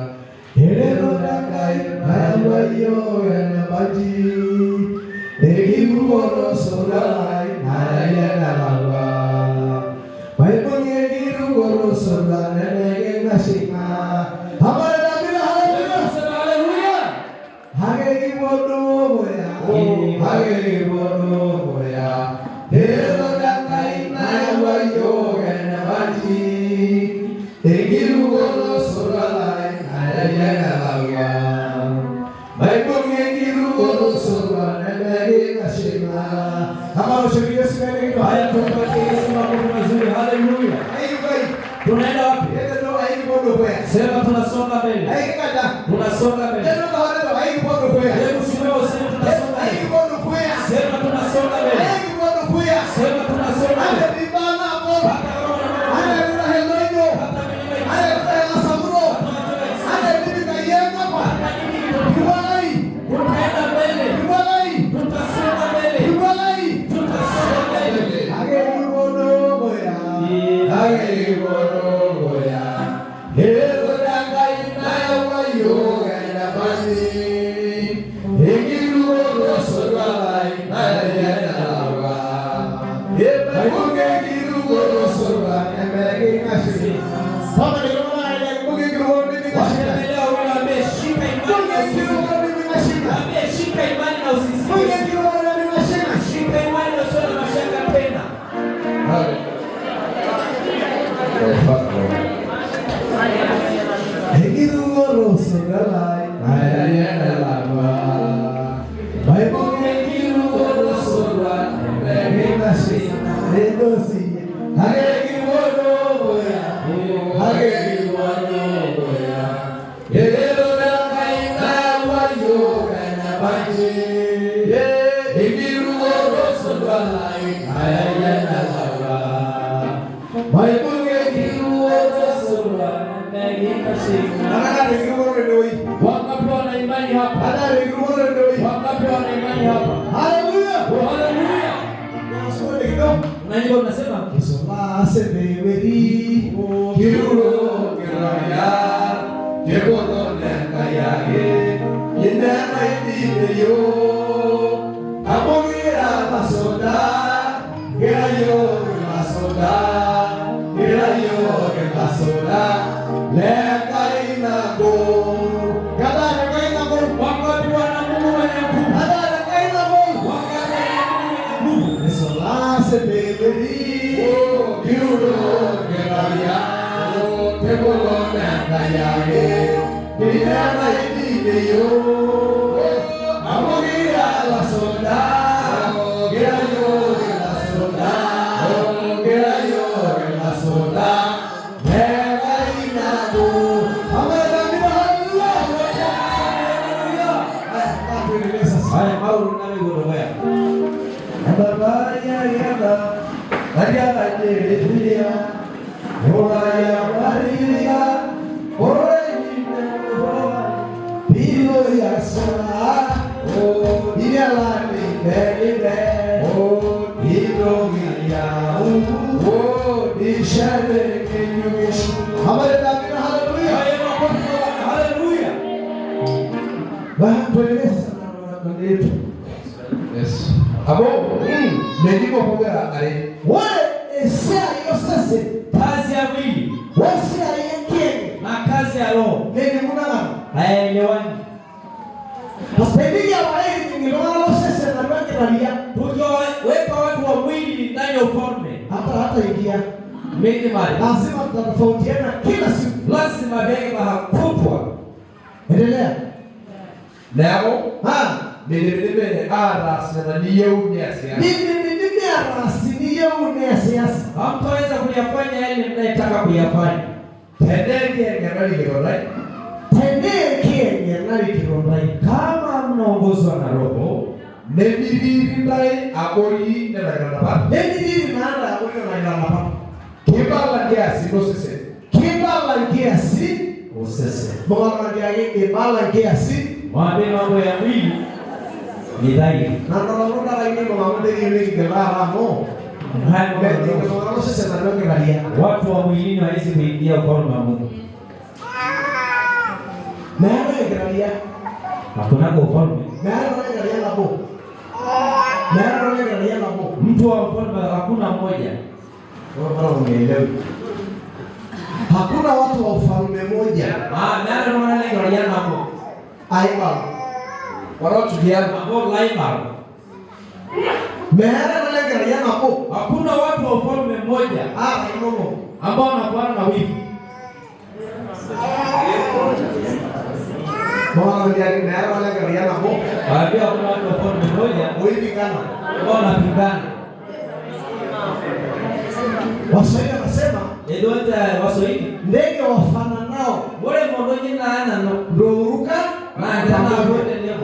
Helelo dakai Ayawayo ya baji Egi bugoro solai Ayaya nalawa Baibonye girugoro solai Nenege nashima Hamara damila haleluya Hagegi bodoya Hagegi bodoya Helelo dakai Ayawayo ya baji Egi bugoro solai Ayaya nalawa Baibonye girugoro solai Nenege nashima Hamara shukriya sikane Haya tumpatie Yesu makofi mazuri. Haleluya. Tunaenda wapi? Sema tunasonga mbele. Tunasonga mbele. Hebu simama useme tunasonga mbele. Sema tunasonga mbele. Sema tunasonga mbele. Hata roho na Mungu. Hata tutaenda mbele. Tutasonga mbele. Tutasonga mbele. Washikilia wale wameshika imani na usisi. Wameshika imani na usisi. Shika imani na usisi na mashaka tena. Wangapi wana imani hapa? Wangapi wana imani hapa? Hallelujah. Oh, haleluya. Unasikia kidogo? Na nyimbo tunasema Kisola sebeweri kiruro kiraya yekono nekayaye yendana idiyo amogira masoda gerayo masoda lekaina go kada lekaina go wakati wana Mungu mwenye nguvu kada lekaina go wakati wana Mungu mwenye nguvu Kisola sebeweri kiruro kiraya yekono nekayaye yendana idiyo amogira masoda gerayo masoda gerayo masoda haya Paulo nani gorogea Abaya yada Aja ajeria Oraya maria Orayina Pilo ya sola O Iyala Nibelibe O Idrogia O Dishade Kenyugishu Habari damina haleluya haleluya Bahatueleza na yetu Yes. Abo, ndiko pogera ale. wale esia yosese kazi ya mwili wasi aliyekeni na kazi ya roho nini munana hayaelewani. Pasipendija wae ni ngilona sese na lwake nalia Tukiweka watu wa mwili ndani ya ufalme hata ingia mengi mali lazima tutatofautiana kila siku lazima bege mahakutwa. endelea Nabo, ha bele arasana niyeu nyasia. mimi arasi niyo unesiasa Hamtaweza kuyafanya yale mnayotaka kuyafanya. Tendenge ngarali kirorai. tendee kienye nali kirondai Kama mnaongozwa na roho Nebiri ndai abori na nagaraba. nini maana uko na ilala Kibala kiasi no sese. kibala kiasi usese bora ndiye kibala kiasi mwambie mambo ya mwili ni dhaifu. na ndo laini mama ndio kibala mo Haya mambo ya roho. ndio sese na lwake nalia Watu wa mwilini hawezi kuingia ufalme wa Mungu. maana ingiralia Hakuna ufalme. maana ingiralia labo maana ingiralia labo Mtu wa ufalme hakuna mmoja. bora unielewe hakuna watu wa ufalme moja Nani wanaangalia hapo? aiba Wanaotukiana. Hapo laima. maana ingiralia labo Hakuna watu wa ufalme mmoja ngomo ambao wanakuwa na wivu. bora ndiye maana ingiralia labo Baadhi hakuna watu wa ufalme mmoja wewe kana ambao wanapingana. Waswahili wanasema Ndio hata Waswahili ndege wafananao bora mmoja na ana ndio huruka na ndana wote leo.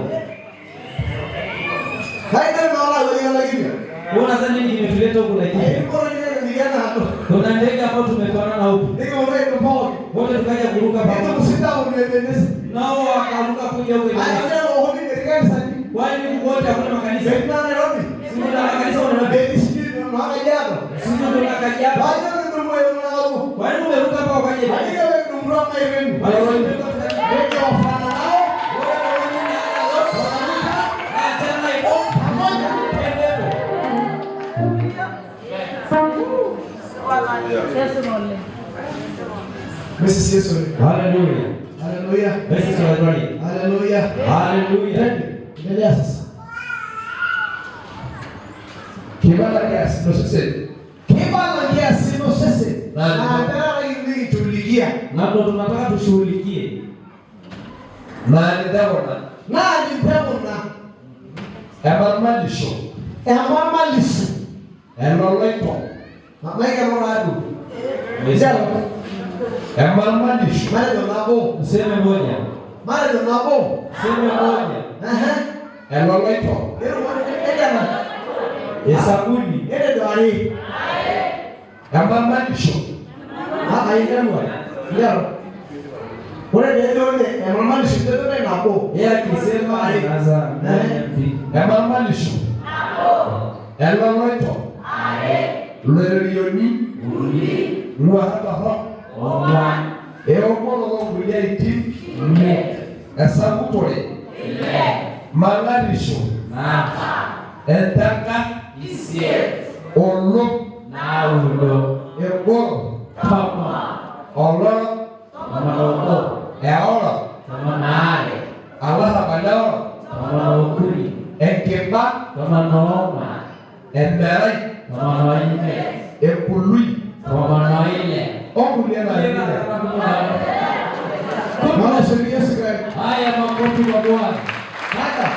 haina maana wewe lakini Unadhani nini kimetuleta huku lakini? bora ni vijana hapo Kuna ndege ambao tumetoana na huku. ndege wewe ndio pao Wote tukaja kuruka ndio pamoja. msita unipendeza Nao wakaruka kuja huku. anasema wao ni katika sani Kwani wote hakuna makanisa. Sasa Nairobi Sio na makanisa wanabeba. beti sijui ndio maana jana Sio ndo kaja. baada ya ndio moyo mnao Kwani umeruka hapa wakaje? Haija wewe ndio mrama hivi Walioruka ndege wafananao Mrs. Yesu. Haleluya. Haleluya. Basi tunadhani. Haleluya. Haleluya. Endelea sasa. Kibala kiasi no sese. Kibala kiasi no sese. Nani? Nataka hivi tulikia. Na ndo tunataka tushughulikie. Nani ndabona. Nani ndabona. Emarmalisho. Emarmalisho. Eloloito. Mamaika moradu. Mwisho. Emarmalisho. Mara ndo nabo. Useme moja. Mara ndo nabo. Sema moja. Eloloito. Edana. Hesabuni. Ede ndo ali. Emarmalisho. Haina mwana. Ndio. Ule ndio ile emarmalisho ndio nabo. Yeye akisema anaanza. Emarmalisho. Eloloito. Lorioni. Luahataho. Eomolo Guliati. Esabutore. Malarisho. Entaka. Olo. Egoro. Olo. Eora. Allah Badao. Enkeba. Emberai. Ekului. Okulia na ile. Mwana sheria sikrai. Haya makofi kwa Bwana. Hata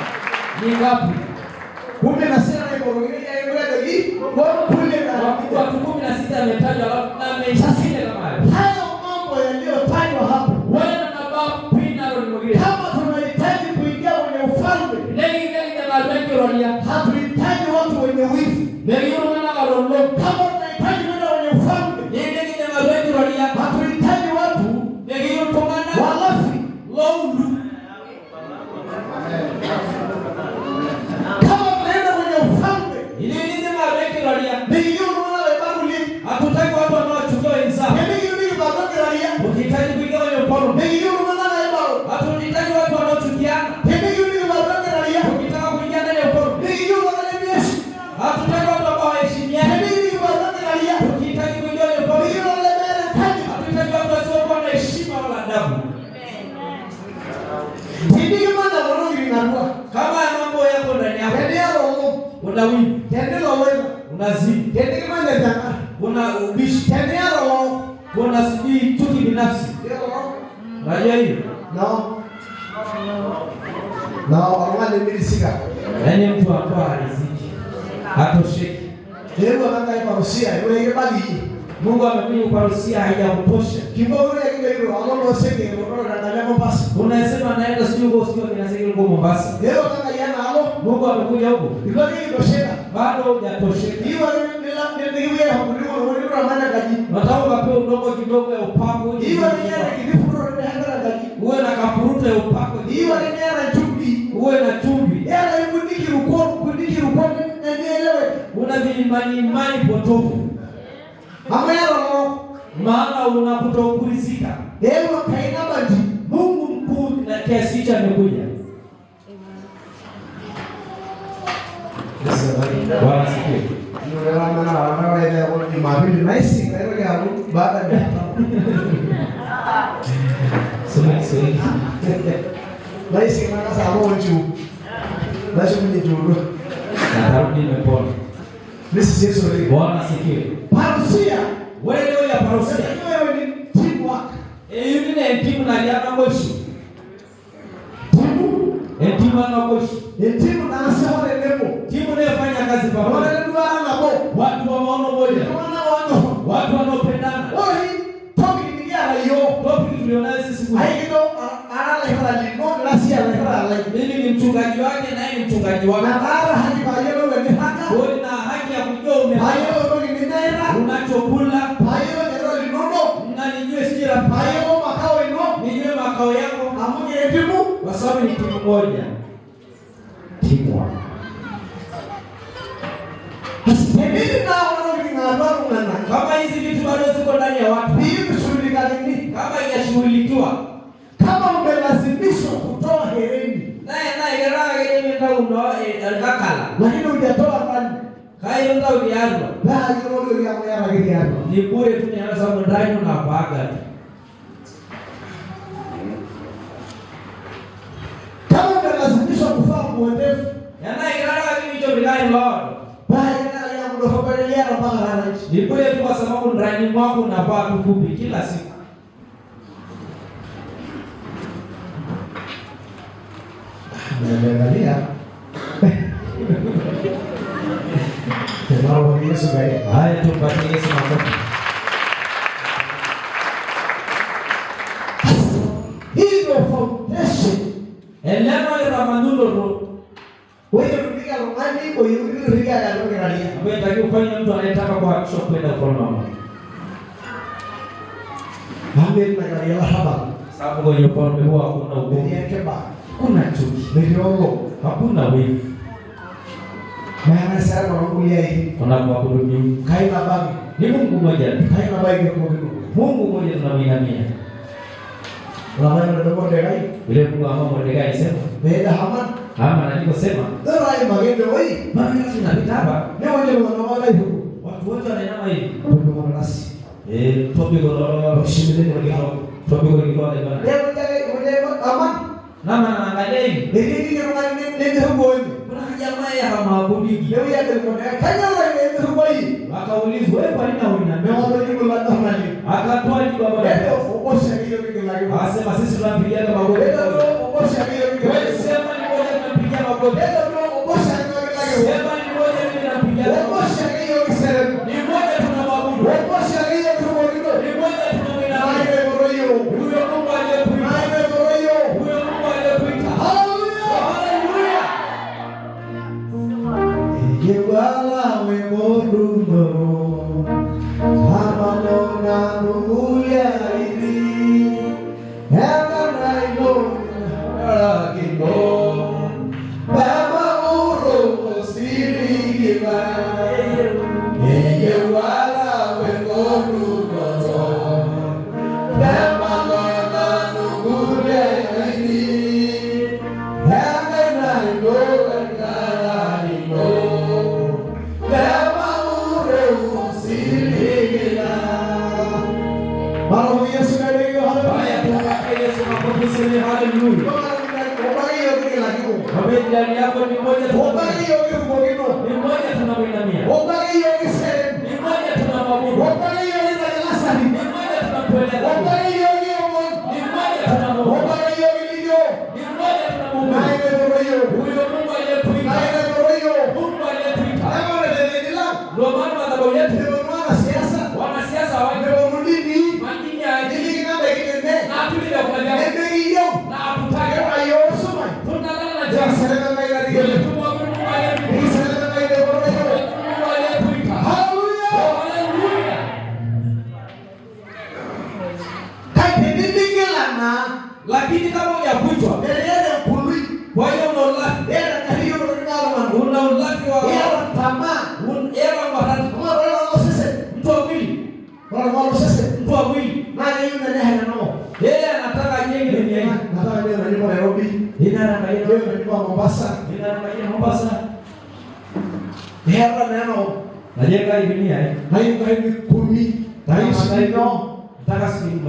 Ni ngapi? kumbe na sera ya borogeni ya yule hii kule na Watu 16 ametajwa na ameshashinda kama hayo. hayo mambo yaliyotajwa hapo. Wewe na baba pina ro ni mwingine. Kama tunahitaji kuingia kwenye ufalme, Negi na malaki rolia. hatuhitaji watu wenye wivu. Negi na karolo. Kama tunahitaji kwenda kwenye ufalme, Negi na malaki rolia. hatuhitaji watu Negi tongana. walafi. Loulu. Kama tunaenda kwenye ufalme, Ile ni malaki rolia. ni hiyo unaona lebaguli. Hatutaki watu wanaochukia wenzao. Ni hiyo ni bagoge raia. Ukihitaji kuingia kwenye ufalme. Ni hiyo unaona lebao. Hatuhitaji watu wanaochukiana. Ni hiyo ni bagoge raia. Ukitaka kuingia ndani ya ufalme. Ni hiyo unaona lebiashi. Hatutaki watu ambao waheshimiana. Ni hiyo ni bagoge raia. Ukihitaji kuingia kwenye Ni ufalme. hiyo lebele taji. Hatutaki watu wasiokuwa na heshima wala adabu. Hindi kama na wano ilinarua. Kama ya mambo yako ndani yako, Hindi ya roho. una wivu, Hindi la wema. unazini, Hindi kama na janga. una ubishi, Hindi ya roho. una sijui chuki binafsi. Ya roho. Unajua hiyo? No. No, wangane milisika. Yaani mtu ambaye hariziki, hatosheki. Hebu anga ipa Rusia, iwe bagi. Mungu amekuja kuparusia haijakutosha. Kibogoro ya kibegoro, alono senge, alono na ndanya Mombasa. Unasema naenda sijui huko sijui kinasema huko Mombasa. Hebu anga yana alo. Mungu amekuja huko. Ibagi itosheka. Bado hujatosheka. Iwa ndio ya hakuliwa, walipo amana gaji. Unataka ukapewa udongo kidogo ya upako ili Iwa ni yana kidifuro na hangara gaji. uwe na kafuruta ya upako. Iwa ni yana chumbi. Uwe na chumvi. Yana kundiki ruko na nielewe. Una imani potofu. Mama ya roho. Maana unakutokurizika. Hebu kaina bandi. Mungu mkuu na kiasi hicho amekuja. Bwana sikie. Ndio wana ile kwa Jumapili nice kaile ya baada ya Sema Kiswahili. nice kama saa moja. Basi mwenye juru. Narudi nimepona. This is sorry. Bwana sikie. Parusia. Wewe leo ya parusia. Wewe ni teamwork. Yule ni timu na jana mwisho. Timu na mwisho. Timu na sawa leo. Timu inayofanya kazi pamoja. Wale ndio nabo. Watu wa maono moja. Watu wanaopendana. Oi, toki ni ya hiyo. Topic tulionayo sisi kwa. Haiko ala hela limo la si ala hela. Mimi ni mchungaji wake na yeye ni mchungaji wake. Na ara hadi bayo wewe ni haka. Wewe na haki ya kujua Bayo wewe ni naira. unachokula. Bayo ndio linono. Na nijue sira Bayo makao ino. nijue makao yako. Amunye timu. Kwa sababu ni timu moja. Timu. Mimi na wanaoingana ngana. Kama hizi vitu bado ziko ndani ya watu. Hii kushughulika nini? Kama inashughulikiwa. Kama umelazimishwa kutoa hereni. Naye gara ile ndio undo kakala. Lakini hujatoa ndani. Kai ndio ulianza. Baa hiyo ndio ya mageni yako. Ni bure tu ni sababu ndani unapaga. Kama umelazimishwa kufaa mwendefu. Gara hicho bilai Lord. Baa ya ndio kubalia na panga na nchi. Ni bure tu kwa sababu ndani mwako unavaa tufupi kila siku. Nimeangalia. Tena Yesu gani? Haya tumpatie Yesu makofi. Hii ndio foundation. Elema ya Ramandulo Wewe unapiga romani, wewe unapiga ya ndogo ralia. ambaye ndio kufanya mtu anayetaka kuhakikisha kwenda ufalme wa Mungu. Amen na ralia hapa. Sababu kwenye ufalme huo hakuna ugomvi. Ni yake ba. Hakuna chuki. Ndio Hakuna wivu. Maana sana wanakulia hii. Tunapoabudu Mungu. Kaina bagi. Ni Mungu mmoja. Kaina bagi kwa Mungu. Mungu mmoja tunamwinamia. Unamwona ndio Mordekai? Ile Mungu ambaye Mordekai alisema. Baada Haman. Haman aliposema, "Ndio ai magendo wewe." Maana tunapita hapa. Leo ndio wanaona hivi. Watu wote wanainama hivi. Ndio wanarasi. Topiko lolo shimile kwa hiyo. Topiko ni kwa hiyo. Leo ndio Haman. Nama anaangalia hivi. Ndio ndio huko hivi. Kuna jamaa ya maabudu. Leo yake Mordekai. Kanya wewe ndio huko hivi. Akaulizwa, "Wewe kwa nini unainama?" Ndio ndio la Haman. Akatoa jibu baba. Ndio ukosha hiyo kitu lagi. Akasema sisi tunapigia magoti. Ndio ukosha hiyo kitu. Wewe sema ni moja tunapigia magoti. Ndio ukosha hiyo kitu lagi. Sema ni moja tunapigia magoti. Ukosha hiyo kitu. Ni moja tunamwabudu. Ukosha hiyo kitu. Ni moja tunamwinamia. Huyo Mungu aliyekuita. Huyo Mungu aliyekuita. Haleluya. Haleluya. Yewala we modundo. Hamanona nugulia ili. Hanga nailo. Kino. Baba uro sirigima. Yewala we modundo. Hamanona nugulia ili. Hanga nailo. Haleluya. Wewe ndani yako ni moja ni moja tunamwinamia. Ni moja tunamwabudu. Ni moja tunampeleka. Ni moja tunamwabudu. Ni moja tunamwabudu. Huyo Mungu aliyetuita. Mungu aliyetuita. Ndio maana madhabahu yetu wanasiasa waje madini ya dini na tulile kwa jamii na aputake tunalala na jamii tumwabudu Mungu aliyetuita. Haleluya. Lakini kama hujakuitwa kwa hiyo una ulaki wa mtu wa mwili. Yeye anataka ajenge dunia hii. Yeye anataka Mombasa. Najenga hii dunia hii. Nataka sikino.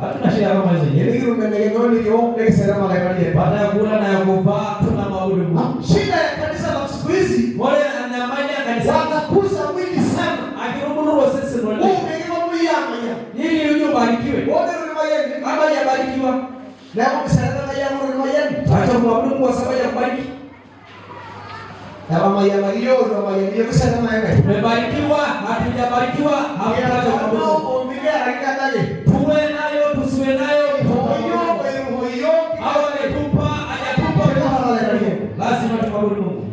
Hatuna shida kama hizo. Baada ya kula na ya kuvaa tuna maabudu Mungu. Shida ya kanisa la siku hizi, Wale anamanya kanisa. wanakuza mwili sana. Akirumuru sisi ndio. Ili huyo barikiwe. Kama hajabarikiwa, acha kuabudu kwa sababu ya kubariki. Tumebarikiwa, hatujabarikiwa, hakuna kuabudu. Tuwe nayo, tusiwe nayo. Au ametupa, hajatupa. Lazima tuabudu Mungu.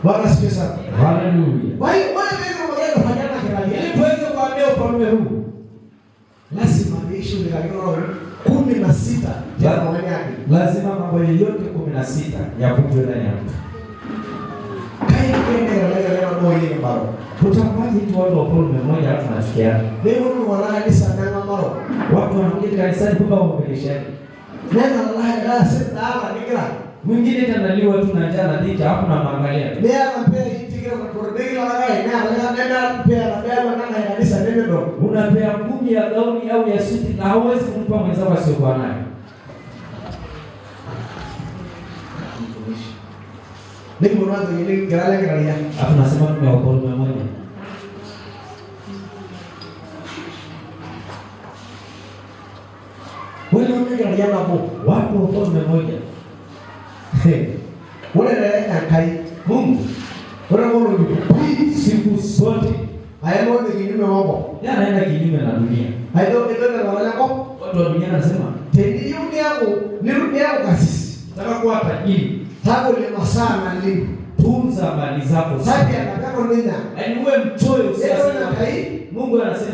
Bwana sifiwe sana. Haleluya. Ili tuweze kuambia ufalme huu, lazima niishi ndani 16 ya maana yake. Lazima mambo yote 16 yakutwe ndani ya mtu. Tutapata tu watu wa ufalme mmoja hata tunafikiana. Watu wanakuja kanisani kumbe waongeleshani. Mwingine tanaliwa tu na jana nita hapo na maangalia. Unapea ngumi ya gauni au ya suti na hauwezi kumpa mwenzako asiokuwa nayo. Hapo nasema tuna ufalme mmoja. Wewe unaangalia hapo Watu wa ufalme mmoja. Mungu Siku zote anaenda kinyume na dunia. Watu wa dunia wanasema nataka kuwa tajiri. Tunza mali zako. Yaani uwe mchoyo sasa. Mungu anasema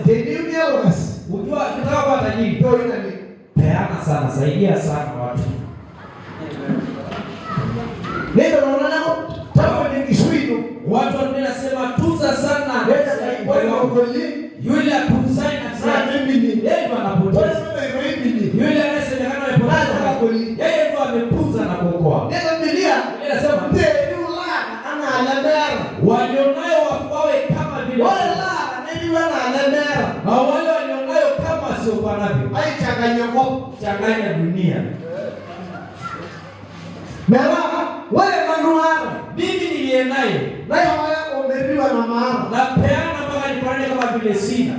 unataka kuwa tajiri. Peana sana, saidia sana watu. Nenda unaona nao tapo ni kiswino. Watu wanasema tunza sana. Nenda kai ngoli. Yule atunzaye na sana mimi yeye ndo anapoteza. Yule anayesemekana amepoteza. Yeye ndo amepunza na kuokoa. Nenda Biblia inasema ana alamera. Walionayo wawe kama vile. Wala nani wana alamera. Na wale walionayo kama sio kwa navyo. Changanya dunia. Mera wale manuara. Mimi niliye naye. Nayo haya umeriwa na maana. Na peana mpaka nipande kama vile sina.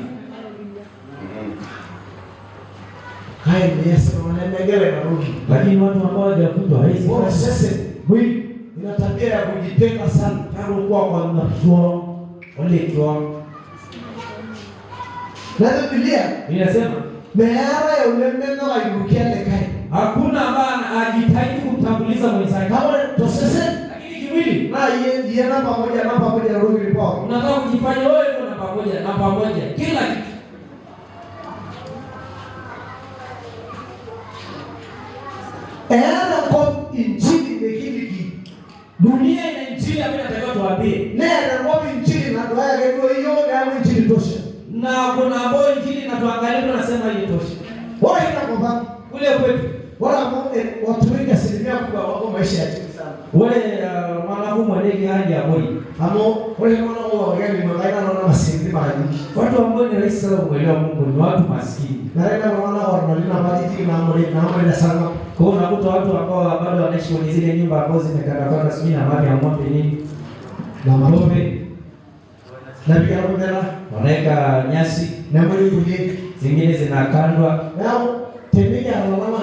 Haya ni Yesu wananegele na roho. Lakini watu ambao hawajafunzwa hizi. Bora sasa mwili ina tabia ya kujitenga sana. Tangu kwa mnafua wale kiwango. Na Biblia inasema meara ya ulemeno aibukia lekai. Hakuna ambaye anajitahidi kumtanguliza mwenzake. Kama tosese lakini kimwili na yeye namba moja na roho ilipo. Unataka kujifanya wewe ndio namba moja kila kitu. Era kwa injili nekiliki. Dunia ina injili ambayo nataka tuambie. Nenda kwa injili na doa yake ndio hiyo ndio injili tosha. Na kuna ambao injili na tuangalie tunasema hiyo tosha. Wao ina kwa kule kwetu. Wala watu wengi asilimia kubwa wako maisha ya chini sana. Wale mwanangu mweleke hali ya moi. Amo wale mwanangu wa wageni mwangaina naona masinzi mara nyingi. Watu ambao ni rahisi sana kuelewa Mungu ni watu maskini. Na wale mwanangu wanalina maji na amri sana. Kwa hiyo unakuta watu ambao bado wanaishi kwenye zile nyumba ambazo zimekataka sijui na maji ya ng'ombe nini na ng'ombe. Na pia wanaweka nyasi na mwili kuje zingine zinakandwa. Nao temenya wanalama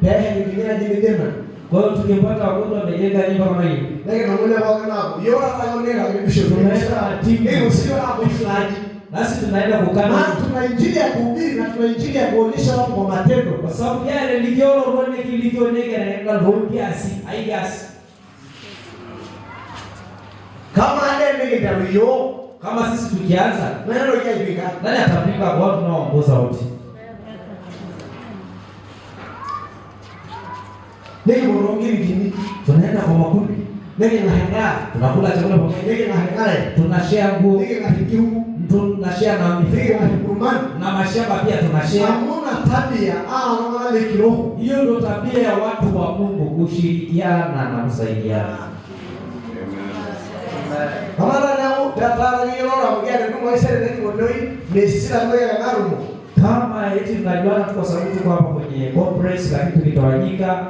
na hene nyingine jimedema. Kwa hiyo tukipata wagonjwa wamejenga nyumba kama hiyo. Ndio na mwili wao nao. Yora ataoneka kibisho. Tunaweka timu. Hiyo sio hapo fulani. Nasi tunaenda kukana. Tuna injili ya kuhubiri na tuna injili ya kuonyesha watu kwa matendo. Kwa sababu yale likiona uone kilivyooneka na ndio kiasi, haigasi. Kama ande ndio kama sisi tukianza, nani hajafika? Nani atafika kwa watu tunaoongoza wote? Ndio mrongi ngini. Tunaenda kwa makundi. Ndio na hekaya. Tunakula chakula pamoja. Ndio na hekaya. Tunashare nguo. Ndio na hikiu. Tunashare na mifugo na mashamba pia tunashare. Hamuna tabia wale kiroho. Hiyo ndio tabia ya watu wa Mungu, kushirikiana na kusaidiana. Kama nao tatara ni lora mgeni ndio maisha ndio ndio ni sisi ndio ya ngarumo. Kama eti tunajuana kwa sababu tuko hapa kwenye conference lakini tukitawanyika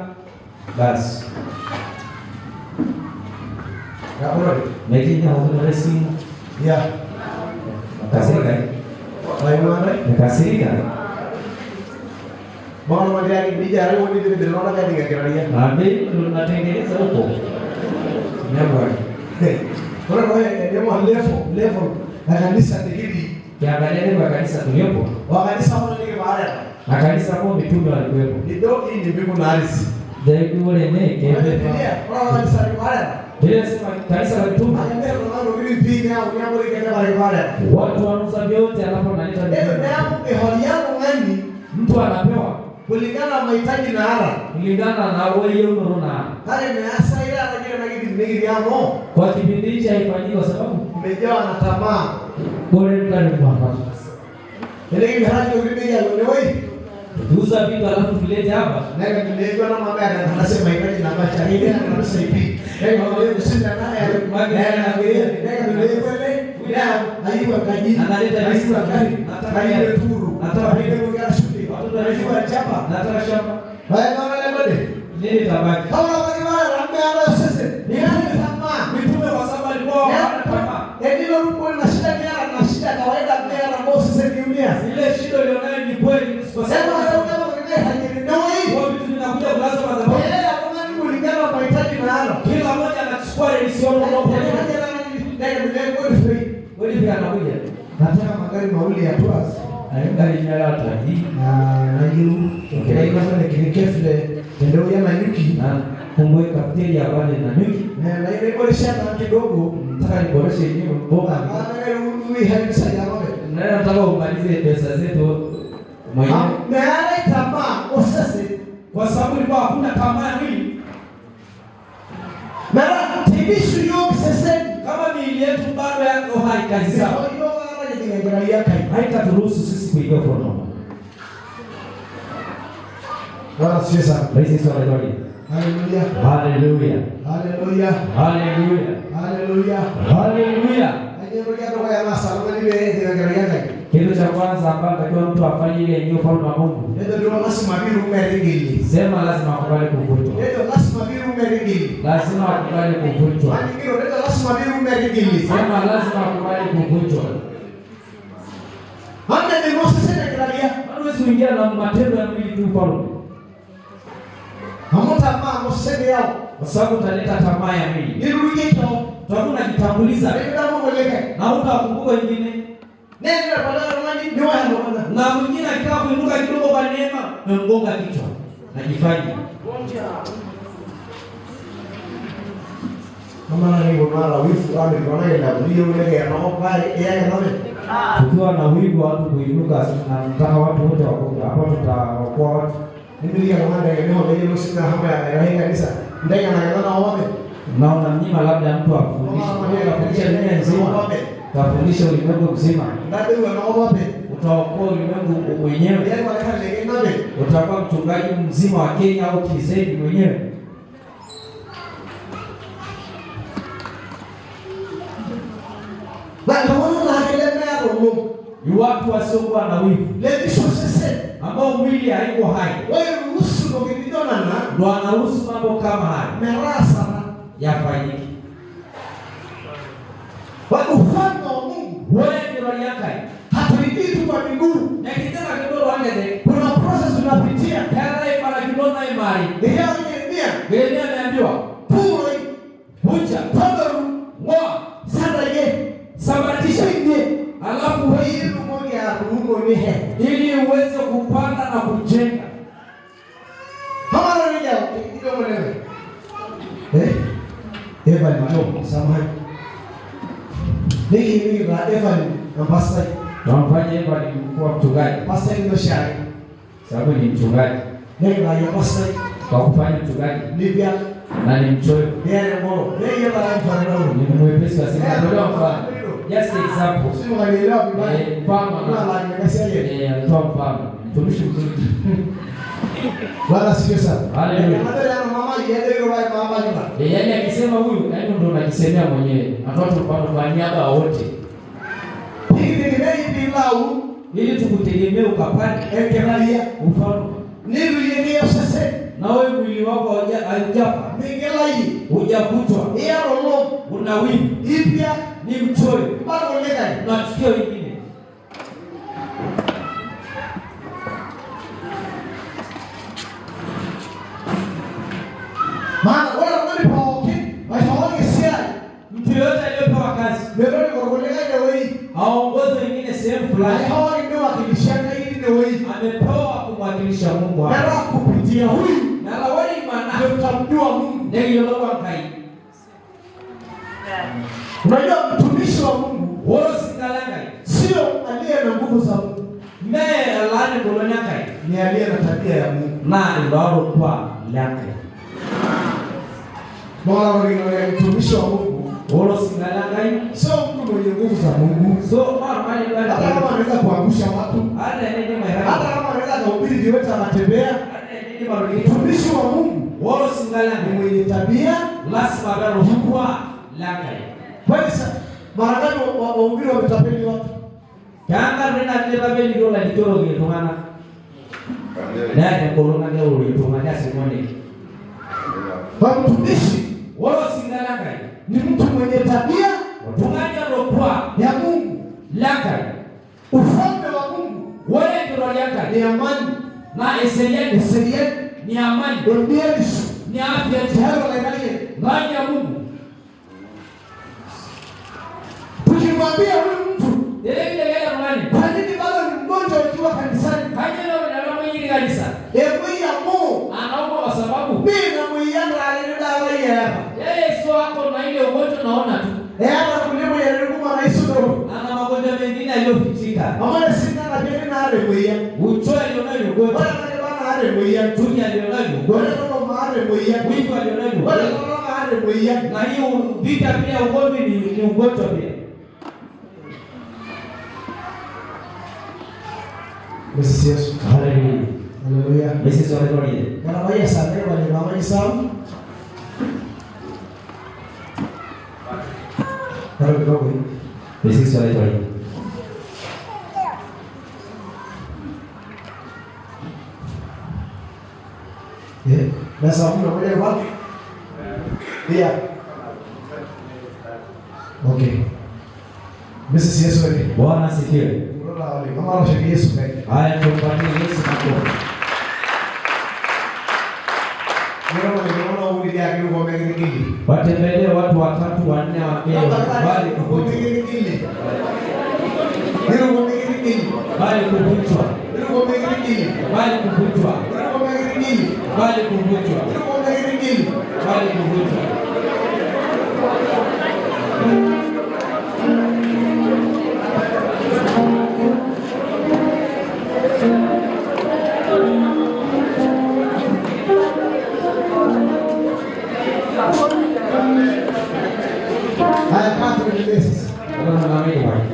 basi. Kabla mekini hauna racing ya kasirika. Kasirika. Bwana mwalimu bijara wodi ndio naona gani ngakiraria. Nabii tunatengeneza huko. Nyabwa. Kuna kwa hiyo level na kanisa hili. Kiangalia kwa kanisa tuliopo. Wa kanisa wao ni baada. Na kanisa kwa mitume walikuwepo. Ndio hii ni mbingu na ardhi. Ndio wale ne kebe. Kwa kanisa ni baada. Bila sema kanisa la mitume. Anambia ndio ngiri pinga au nyambo ile kenda baada. Watu wanauza vyote alafu analeta ndio hali yangu ngani mtu anapewa kulingana na mahitaji na hara. Kulingana na wewe unaona. Kale measa ila anajua na kitu mingi yamo. Kwa kipindi hichi haifanyiki kwa sababu umejawa na tamaa. Bora ndani kwa hapa. Ile ile hali ukipija wewe. Tuuza vitu alafu tulete hapa. Nenda nilejwa na magari anasema mahitaji na macha ile anasema hivi. Nenda wewe usinde naye magari na wewe. Nenda wewe. Aiwa kaji. Analeta vitu gari. Nataka turu. Nataka ile ngara shule. Watu wanajua chapa. Nataka shamba. Haya kama ile bode. Nini tabaki? Kama wakimara rambe ala sasa. Ni nani tamaa? Mitume kwa sababu alikuwa tamaa. Ndio rupo na shida na shida kawaida kwa na bosi sasa dunia. Ile shida ilionayo ni kweli kwa sababu kama vile hajinoi. Kwa vitu vinakuja kulaza madhabahu. Kama ni kulingana na mahitaji na halo. Kila mmoja anachukua religion ndio wewe pia anakuja. Nataka magari mawili ya Tuas. Gari nyala hii na hiyo kile inafanya kile kefle ndio yana nyuki na kumbe kafeteria pale na nyuki. Na ile boresha kidogo nataka niboreshe yenyewe mboga. Wewe haimsaidia wewe. Na nataka umalize pesa zetu mwenyewe. Na ile tamaa usasi kwa sababu ilikuwa hakuna tamaa hili. Mara tibishu yok sesen Kama miili yetu bado yako hai, kazi zao haitaturuhusu sisi kuingia ufalme wa Mungu. Bwana sifiwe sana. Haleluya. Haleluya. Haleluya. Haleluya. Haleluya. Haleluya. Kitu cha kwanza ambacho takiwa mtu afanye ili aingie ufalme wa Mungu. Sema lazima akubali kuvutwa. Lazima akubali kuvutwa. Sema lazima akubali kuvutwa. Hatuwezi kuingia na matendo ya mwili tu ufalme. Kwa sababu utaleta tamaa ya mwili. Utakuwa unajitambuliza na hutakumbuka wengine. Na mwingine akitaka kuinuka kidogo kwa neema, umemgonga kichwa. Najifanya. Tukiwa na wivu watu kuinuka na nataka watu wote wakoke. Hapo tutaokoa watu. Naona mnyima labda mtu afundishe dunia nzima. Utafundisha ulimwengu mzima. Utaokoa ulimwengu mwenyewe. Utakuwa mchungaji mzima wa Kenya au TZ mwenyewe. Ni watu wasiokuwa na wivu. Ambao mwili haiko hai. Ndio anaruhusu mambo kama haya yafanyike. Ufalme wa Mungu wewe ndio waliaka. Hatuingii tu kwa miguu. Na kitaka kidogo wangeze. Kuna process unapitia. Tayari mara kidogo na imani. Ndio ameambiwa. Puri. Bunja. Padaru. Ngoa. Sandaye. Sabaratisha. Alafu wewe mmoja ya Mungu ni ili uweze kupanda na kujenga. Kama unanija ndio mwenyewe. Eva ndio samahani. Niki ba Eva na pastor. Namfanya Eva ni mkuu mchungaji. Pastor ndio shari. Sababu ni mchungaji. Niki ba ya pastor kwa kufanya mchungaji. Biblia na ni mchoyo. Yeye mbona? Yeye bala mfano ni mwepesi wa sema ndio mfano. Just example. Sio ngalielewa vibaya. Mfano na nikasiaje. Mtoa mfano. Mtumishi mzuri. Bwana sikia sana. Haleluya. Mama yeye ndio mama nyumba. Yaani akisema huyu, yaani ndio unajisemea mwenyewe. Atoto mfano kwa niaba wote. Ili tukutegemee ukapate ekebalia mfano. Niruye sasa. Na wewe mwili wako haujafa. Mingelai. Hujakutwa. Yeye roho una wivu. Ipya ni mchoyo. Bado leka. Unasikia wengine. Maana wala walipoke, waifahamu sia. Mtu yote aliyepewa kazi. Mbele kwa leka wewe. Aongoze wengine sehemu fulani. Hao ndio wakilishana ili ndio wewe. Amepewa kumwakilisha Mungu hapa. Na kupitia huyu. Na wewe maana ndio utamjua Mungu. Ndio ndio kai. Unajua mtumishi wa Mungu wao singalanga. Sio aliye na nguvu za Mungu. Mimi alani kolonya kai. Ni aliye na tabia ya Mungu. Na ndio kwa lake. Bwana ni mtumishi wa Mungu. Wao singalanga. Sio mtu mwenye nguvu za Mungu. So mama ni hata kama anaweza kuangusha watu. Hata kama anaweza kuhubiri viwete anatembea. Mtumishi wa Mungu. Wao singalanga ni mwenye tabia lazima bado hukua lake. Kwanza mara ngapi wahubiri wametapeli watu? Kanga nenda nenda beli ndio la ditoro ngetumana. Ndio kolona ndio ulitumania simone. Kwa mtumishi wao singalanga ni mtu mwenye tabia tungaja ropa ya Mungu. Laka ufalme wa Mungu wale ndio yaka ni amani na eseyen ni amani ndio ni afya tayari wanaangalia ndani ya Mungu. Tukimwambia huyu mtu ile ngani kwa nini bado ni mgonjwa ukiwa kanisani? Kanyelo na mwingi kanisa. Ya Mungu anaomba kwa sababu mimi na mwiana alinienda wewe hapa. Yeye sio wako na ile ugonjwa naona tu. Hata kulimo ya ndugu na Yesu ndio. Ana magonjwa mengine aliyofichika. Amana sina na jeni na ale mwiya. Uchoyo alionayo ugonjwa. Wala bana ale mwiya. Tunya alionayo ugonjwa. Wala mama ale mwiya. Wivu alionayo wala ugonjwa. mama ale mwiya. hiyo vita pia ugomvi ni ugonjwa pia. Yesu Yesu. Haleluya. Haleluya. Yesu haleluya. Kana baya sana wale mama ni sawa. Haleluya. Yesu haleluya. Nasa mna wale wapi? Dia. Okay. Mrs. Yesu wewe. Bwana asifiwe. Unaona wale kama wale Yesu wewe. Haya tumpatie Yesu makofi. Unaona uli yake uko mbele. Watembelee watu watatu wanne wakeo bali kuvunjwa. Bali kuvunjwa. Bali kuvunjwa. Bali kuvunjwa. Bali kuvunjwa. Haya katu ni Yesu. Bwana na mimi bwana.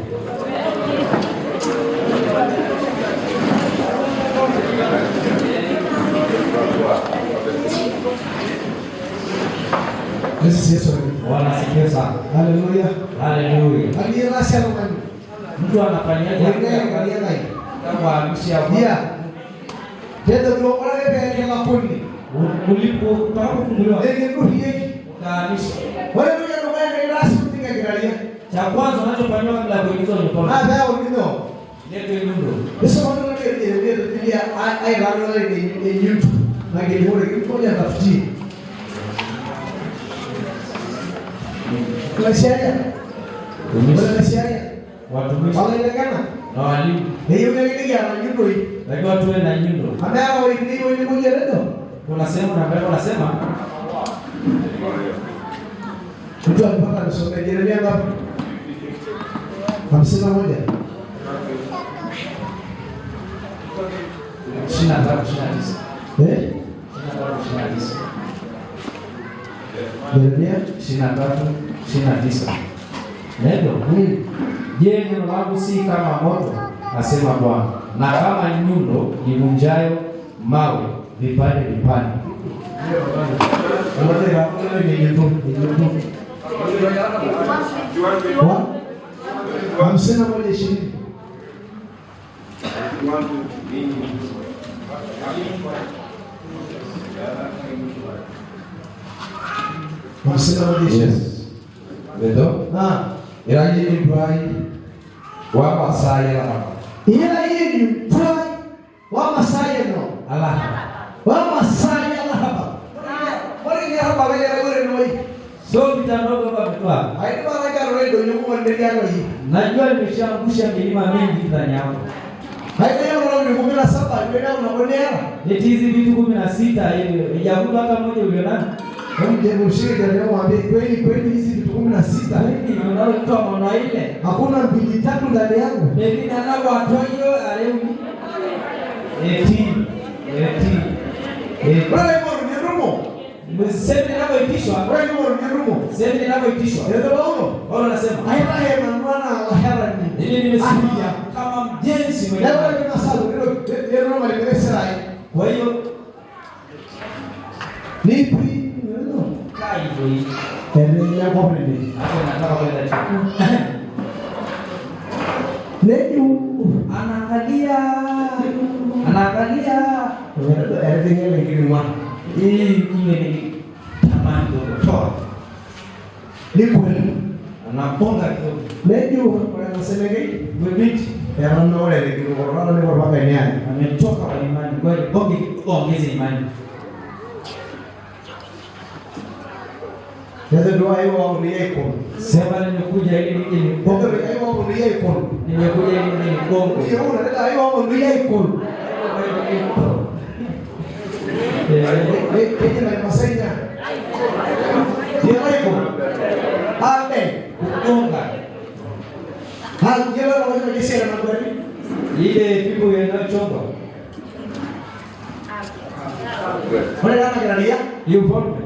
Yesu Yesu. Bwana asifiwe sana. Haleluya. Haleluya. Aliyerasha romani. Mtu anafanyaje Angalia ngai. kama amshia Dia. Tendo global ile ya makundi. ulipo utakapofunguliwa Ndio ndio utaamisha. wale ndio ndio ndio rasmi tinga kiralia. Cha kwanza unachofanywa kabla ya kuingizwa nyumbani. Ah bao ndio. Ndio nyundo. Yesu ndio ndio ai rano ni YouTube. Na ngine kitu moja tafuti. Kwa sheria. Kwa sheria. Watumishi Wanaonekana na walimu. hiyo ndio ya nyundo hii. Lakini watu wale na nyundo. Ambao wengi ni moja ndio. Kuna sehemu na mbele wanasema Mtu alipata kusoma Yeremia ngapi? 51. 23:29. Eh? 23:29. Yeremia 23:29. Neno. Je, neno langu si kama moto, asema Bwana, na kama nyundo ivunjayo mawe vipande vipande. Anataka kuna ni YouTube. Wa? 51:20. Betul? Ira ini dua wa masaya lah. Ila hii twai wa masaya no. Allah. Wa masaya la hapa. Wale ni hapa wale noi. So vitandogo kwa vitwa. Haidi bana ka redo yuko ndio hii. Najua nimeshaangusha milima mingi ndani yako. Haidi yao ni 17 ndio unabonea. Eti hizi vitu 16 hivi hajakuta hata mmoja ulionana. Mje mshirika leo mwambie kweli hizi vitu 16. Hivi unalotoa maana ile. Hakuna mbili tatu ndani yangu. Mimi nanago atoa hiyo aleu. Eti. Wale mbona ni rumo? Mseme ninavyoitishwa. Wale mbona ni rumo? Sema ninavyoitishwa. Ndio wao. Wao wanasema, Aye mwana lahara ni. mimi nimesikia kama mjenzi mwenye. Leo ni masalu ndio Roma limeresha. Kwa hiyo nipi kai hivyo. endelea kwa mimi. Hapo nataka kwenda chuo. Leo Anaangalia everything ile kilima. hii ni tamani kutoa. Ni kweli. Anaponga kidogo. Leo wanasema hivi, Binti ya mama wale ile kilima ni kwa baba ni yani. ametoka kwa imani. Kwa hiyo ongeze imani. Ndio hayo wao ni yako. Sema nimekuja ili nije niponge. Ndio hayo wao ni yako. Nimekuja ili nije niponge. Hiyo unataka hayo wao ni yako. Kile na masaidia. Ndio yako. Amen. Kugonga. Ndio wao wanajisema na kweli. Ile pipo inayochonga. Wale nani kanalia? Hiyo pombe.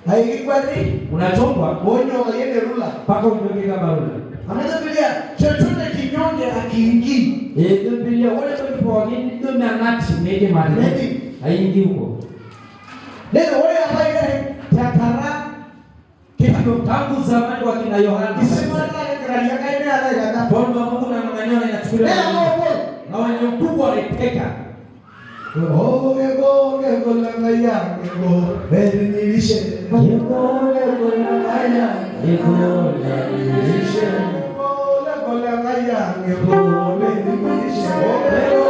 Haikwani unachongwa onyo yeye rula mpaka unyonge kama rula. Anaweza Biblia chochote kinyonge akiingii. Biblia wale kwa ndio nati ndio maana haingii huko. Leo wale ambao takara kitu tangu zamani wa kina Yohana. Kisema ndio yakaenda alaga. Bwana wa Mungu na maneno yanachukuliwa. Na wenye ukubwa wanaiteka. Oh, ego langaya, ego benilishe. Ego langaya, ego benilishe. Ego langaya, ego benilishe. Ego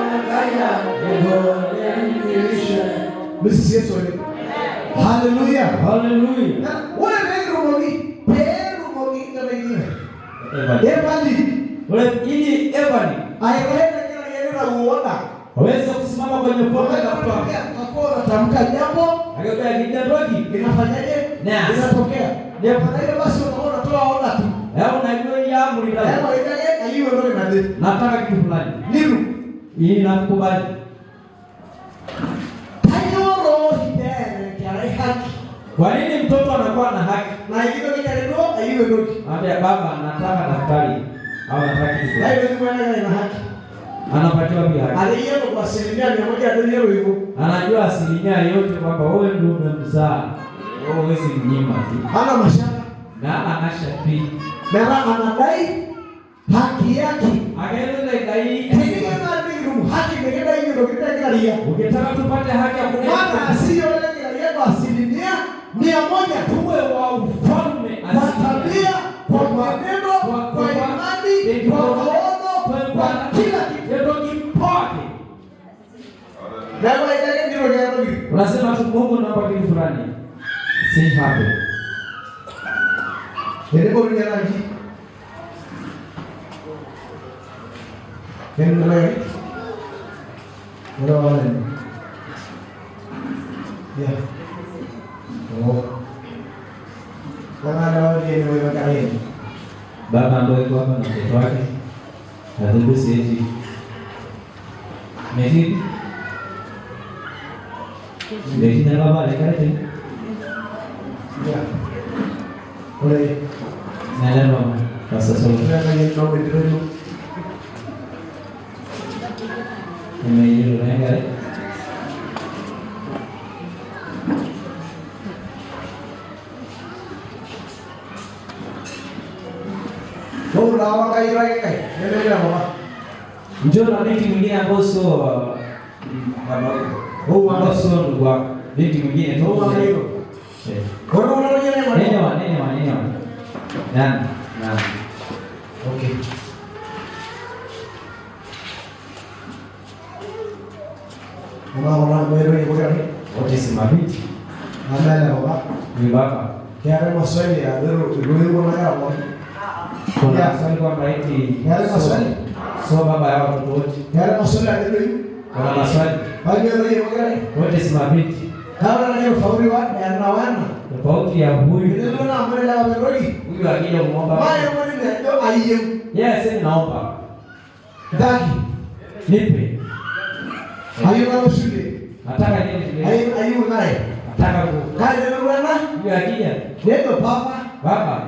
langaya, ego benilishe. Bisi Yesu ni. Hallelujah. Hallelujah. Wale Pedro mogi ndio ingine. Evani. Wale ili Evani. Aikaenda kila yeye na uona. Waweza kusimama kwenye pombe na kutoa. Akora tamka jambo, akabaya kidogo inafanyaje? Inatokea. Ndio maana ile basi unaona toa ona tu. Unajua ya amri la. Ile hiyo ndio inadai. Nataka kitu fulani. Nini? Hii nakubali. Tayoro hidere kia haki. Kwa nini mtoto anakuwa na haki? Na hiyo ndio hiyo ndio. Ambia baba anataka daftari au anataka kitu fulani. Hayo ndio maana ina haki. Anapatiwa pia haki. Aliyepo kwa asilimia 100 ndio hivyo. Anajua asilimia yote kwamba wewe ndio umemzaa. Wewe huwezi mnyima tu. Hana mashaka. Na anashafi. Mara anadai haki yake. Akaenda dai. Haki ndio hiyo ndio kitalia. Ukitaka tupate haki ya kunena. Maana sio ile ile kwa asilimia 100 tuwe wa ufalme asilia kwa maneno, kwa imani, kwa maono, kwa kila kitu kipote. Ndio ile ndio unasema tu Mungu naomba kitu fulani. Si hapo. Ndio ni rangi. Ndio Ndio wale. Ya. Oh. Kama ndio ni wewe kaeni. Baba ndio yuko hapa na mtoto wake. Na ndugu sieti. Mimi ndio na baba alikaje? Ya. Ole. Nala mama. Sasa sasa ndio ndio Nimejua nanga. Mau lawa kai ndio mama. Njoo na binti mwingine ambaye sio baba. Ambao sio ndugu wako. Binti mwingine tu. Kwa nini unaona nini? Nani? Okay. Mama mbele yuko gani? Wote si mabinti. Anala baba. Ni baba. Kiara maswali ya leo na yao. Kuna swali kwamba eti Kiara maswali. So baba ya watoto wote. Kiara maswali ya leo. Kuna maswali. Bali leo yuko gani? Wote si mabinti. Kama nani ufauri wa na wana. Tofauti ya huyu. Ndio na mbele la Meroi. Huyu akija kumwomba. Baya mbele ndio aiye. Yes, naomba. Daki. Nipe. Hayo na shule. Nataka nini? Hayo naye. Nataka ku. Kaje ndio wana? Huyu akija. Ndio baba. Baba.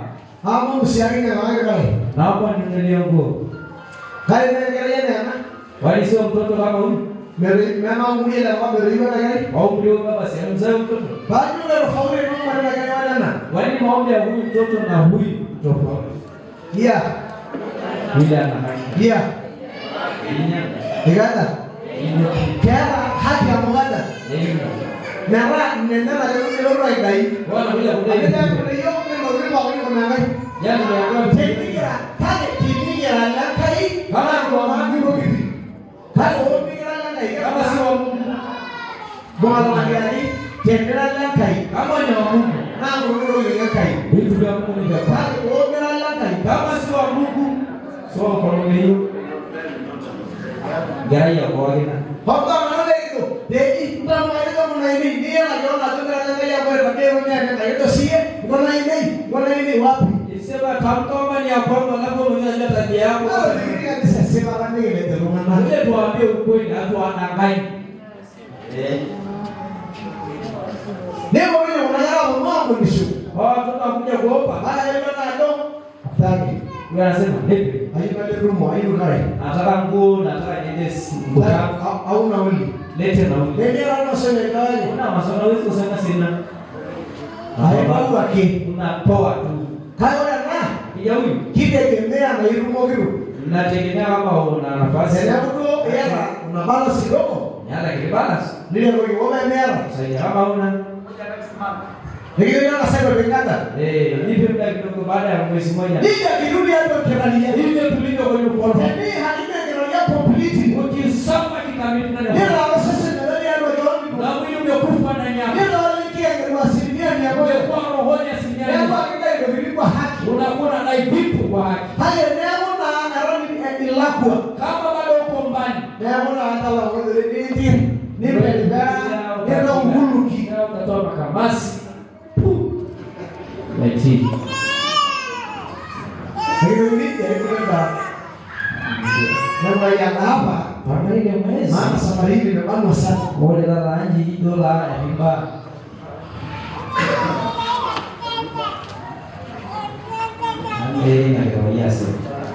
Hapo msiange na wale wale. Naomba ninunulie nguo. Kaje ndio ana? Wali sio mtoto kama huyu. Mama umri la baba ndio yule gani? Maombi huyo baba si mzee mtoto. Bado ndio fauri mama ndio gani wana? Wali maombi ya huyu mtoto na huyu mtoto. Yeah. Bila na haki. Yeah. Igada. Kera haki ya mwada. Mara nenda na leo right dai. Bwana bila kudai. Ndio ndio ndio ndio na ngai. Yaani ndio Teknika kale teknika la kai kama kwa mambo hivi. Kale teknika la kai Kama si wa Mungu. Bwana magari teknika la kai. Kama ni wa Mungu. Na ngoro ile kai. Vitu vya Mungu ni vya Kale teknika la kai. kama si wa Mungu. Sio kwa Mungu hiyo. Gari ya kwa wageni. Hata wale hizo. Dei tamaido mnaini ndio na yona tunataka ya kwa radio mwenye na hiyo sie. Wana ini wapi? Sema tamkoma ni ya kwamba labda mwenye tabia yako. Ndio sema bana ile ndio maana. Ndio tuambie ukweli watu wanangai. Ndio wewe unaona mambo ni shughuli. Watoto wakuja kuopa. Haya ndio nado. Thank you. Wewe unasema nipe. Haina rumo, haina kai. Nataka nguo, nataka niende mkutano. Au nauli. Lete nauli. Ndio anasema kai. Una masomo wewe kusema sina. Hayo wake unapoa tu. Hayo na ya huyu. Kitegemea na irumo kiru. Unategemea kama una nafasi. Sasa hapo yala una balance kidogo. Yala kile balance. Ndio wewe umeelewa. Sasa kama una Ndio anasema vingata. Nipe muda kidogo baada ya mwezi mmoja. Ndio kirudi hapo kinalia. Ndio tulivyo kwenye mkono. Mimi halina kinalia complete. Ukisoma kikamilifu na ndio sasa ndio hapo John. Na mwili umekufa ndani yako. Ndio alikia ni asilimia ni hapo kwa rohoni asilimia. Ndio akidai ndio vilikuwa haki. Unakuwa na vipu kwa haki. Haya ndio na aroni ilakwa. Kama bado uko mbali. Ndio na hata la wewe ni ndio nguluki. Ndio utatoa makamasi. Eti. Ndio kwenda. Ndio ya hapa. Pameli mwezi. Maana safari hii ndio bado sana. Wale la anji dola ya riba.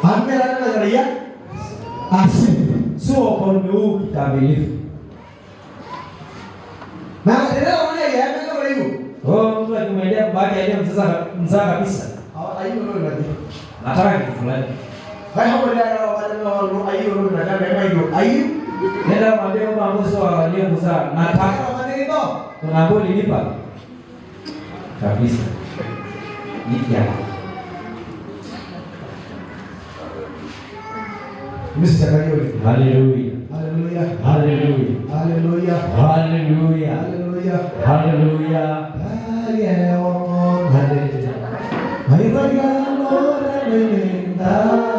Amela na raia. Asi. Sio kwa huu kikamilifu. Na leo wale yameka hivyo. Mtu akimwendea baada ya leo mzaa kabisa. Hiyo ndio ndio. Nataka kitu fulani. Hai hapo ndio wale hiyo ndio nataka hiyo. Nenda mwambie kwamba mbozo wa leo mzaa. Nataka maneno. Tunaambiwa nilipa. Kabisa. Nikia. Hallelujah. Hallelujah. Hallelujah. Hallelujah. Hallelujah. Hallelujah. Hallelujah. Hallelujah. Hallelujah.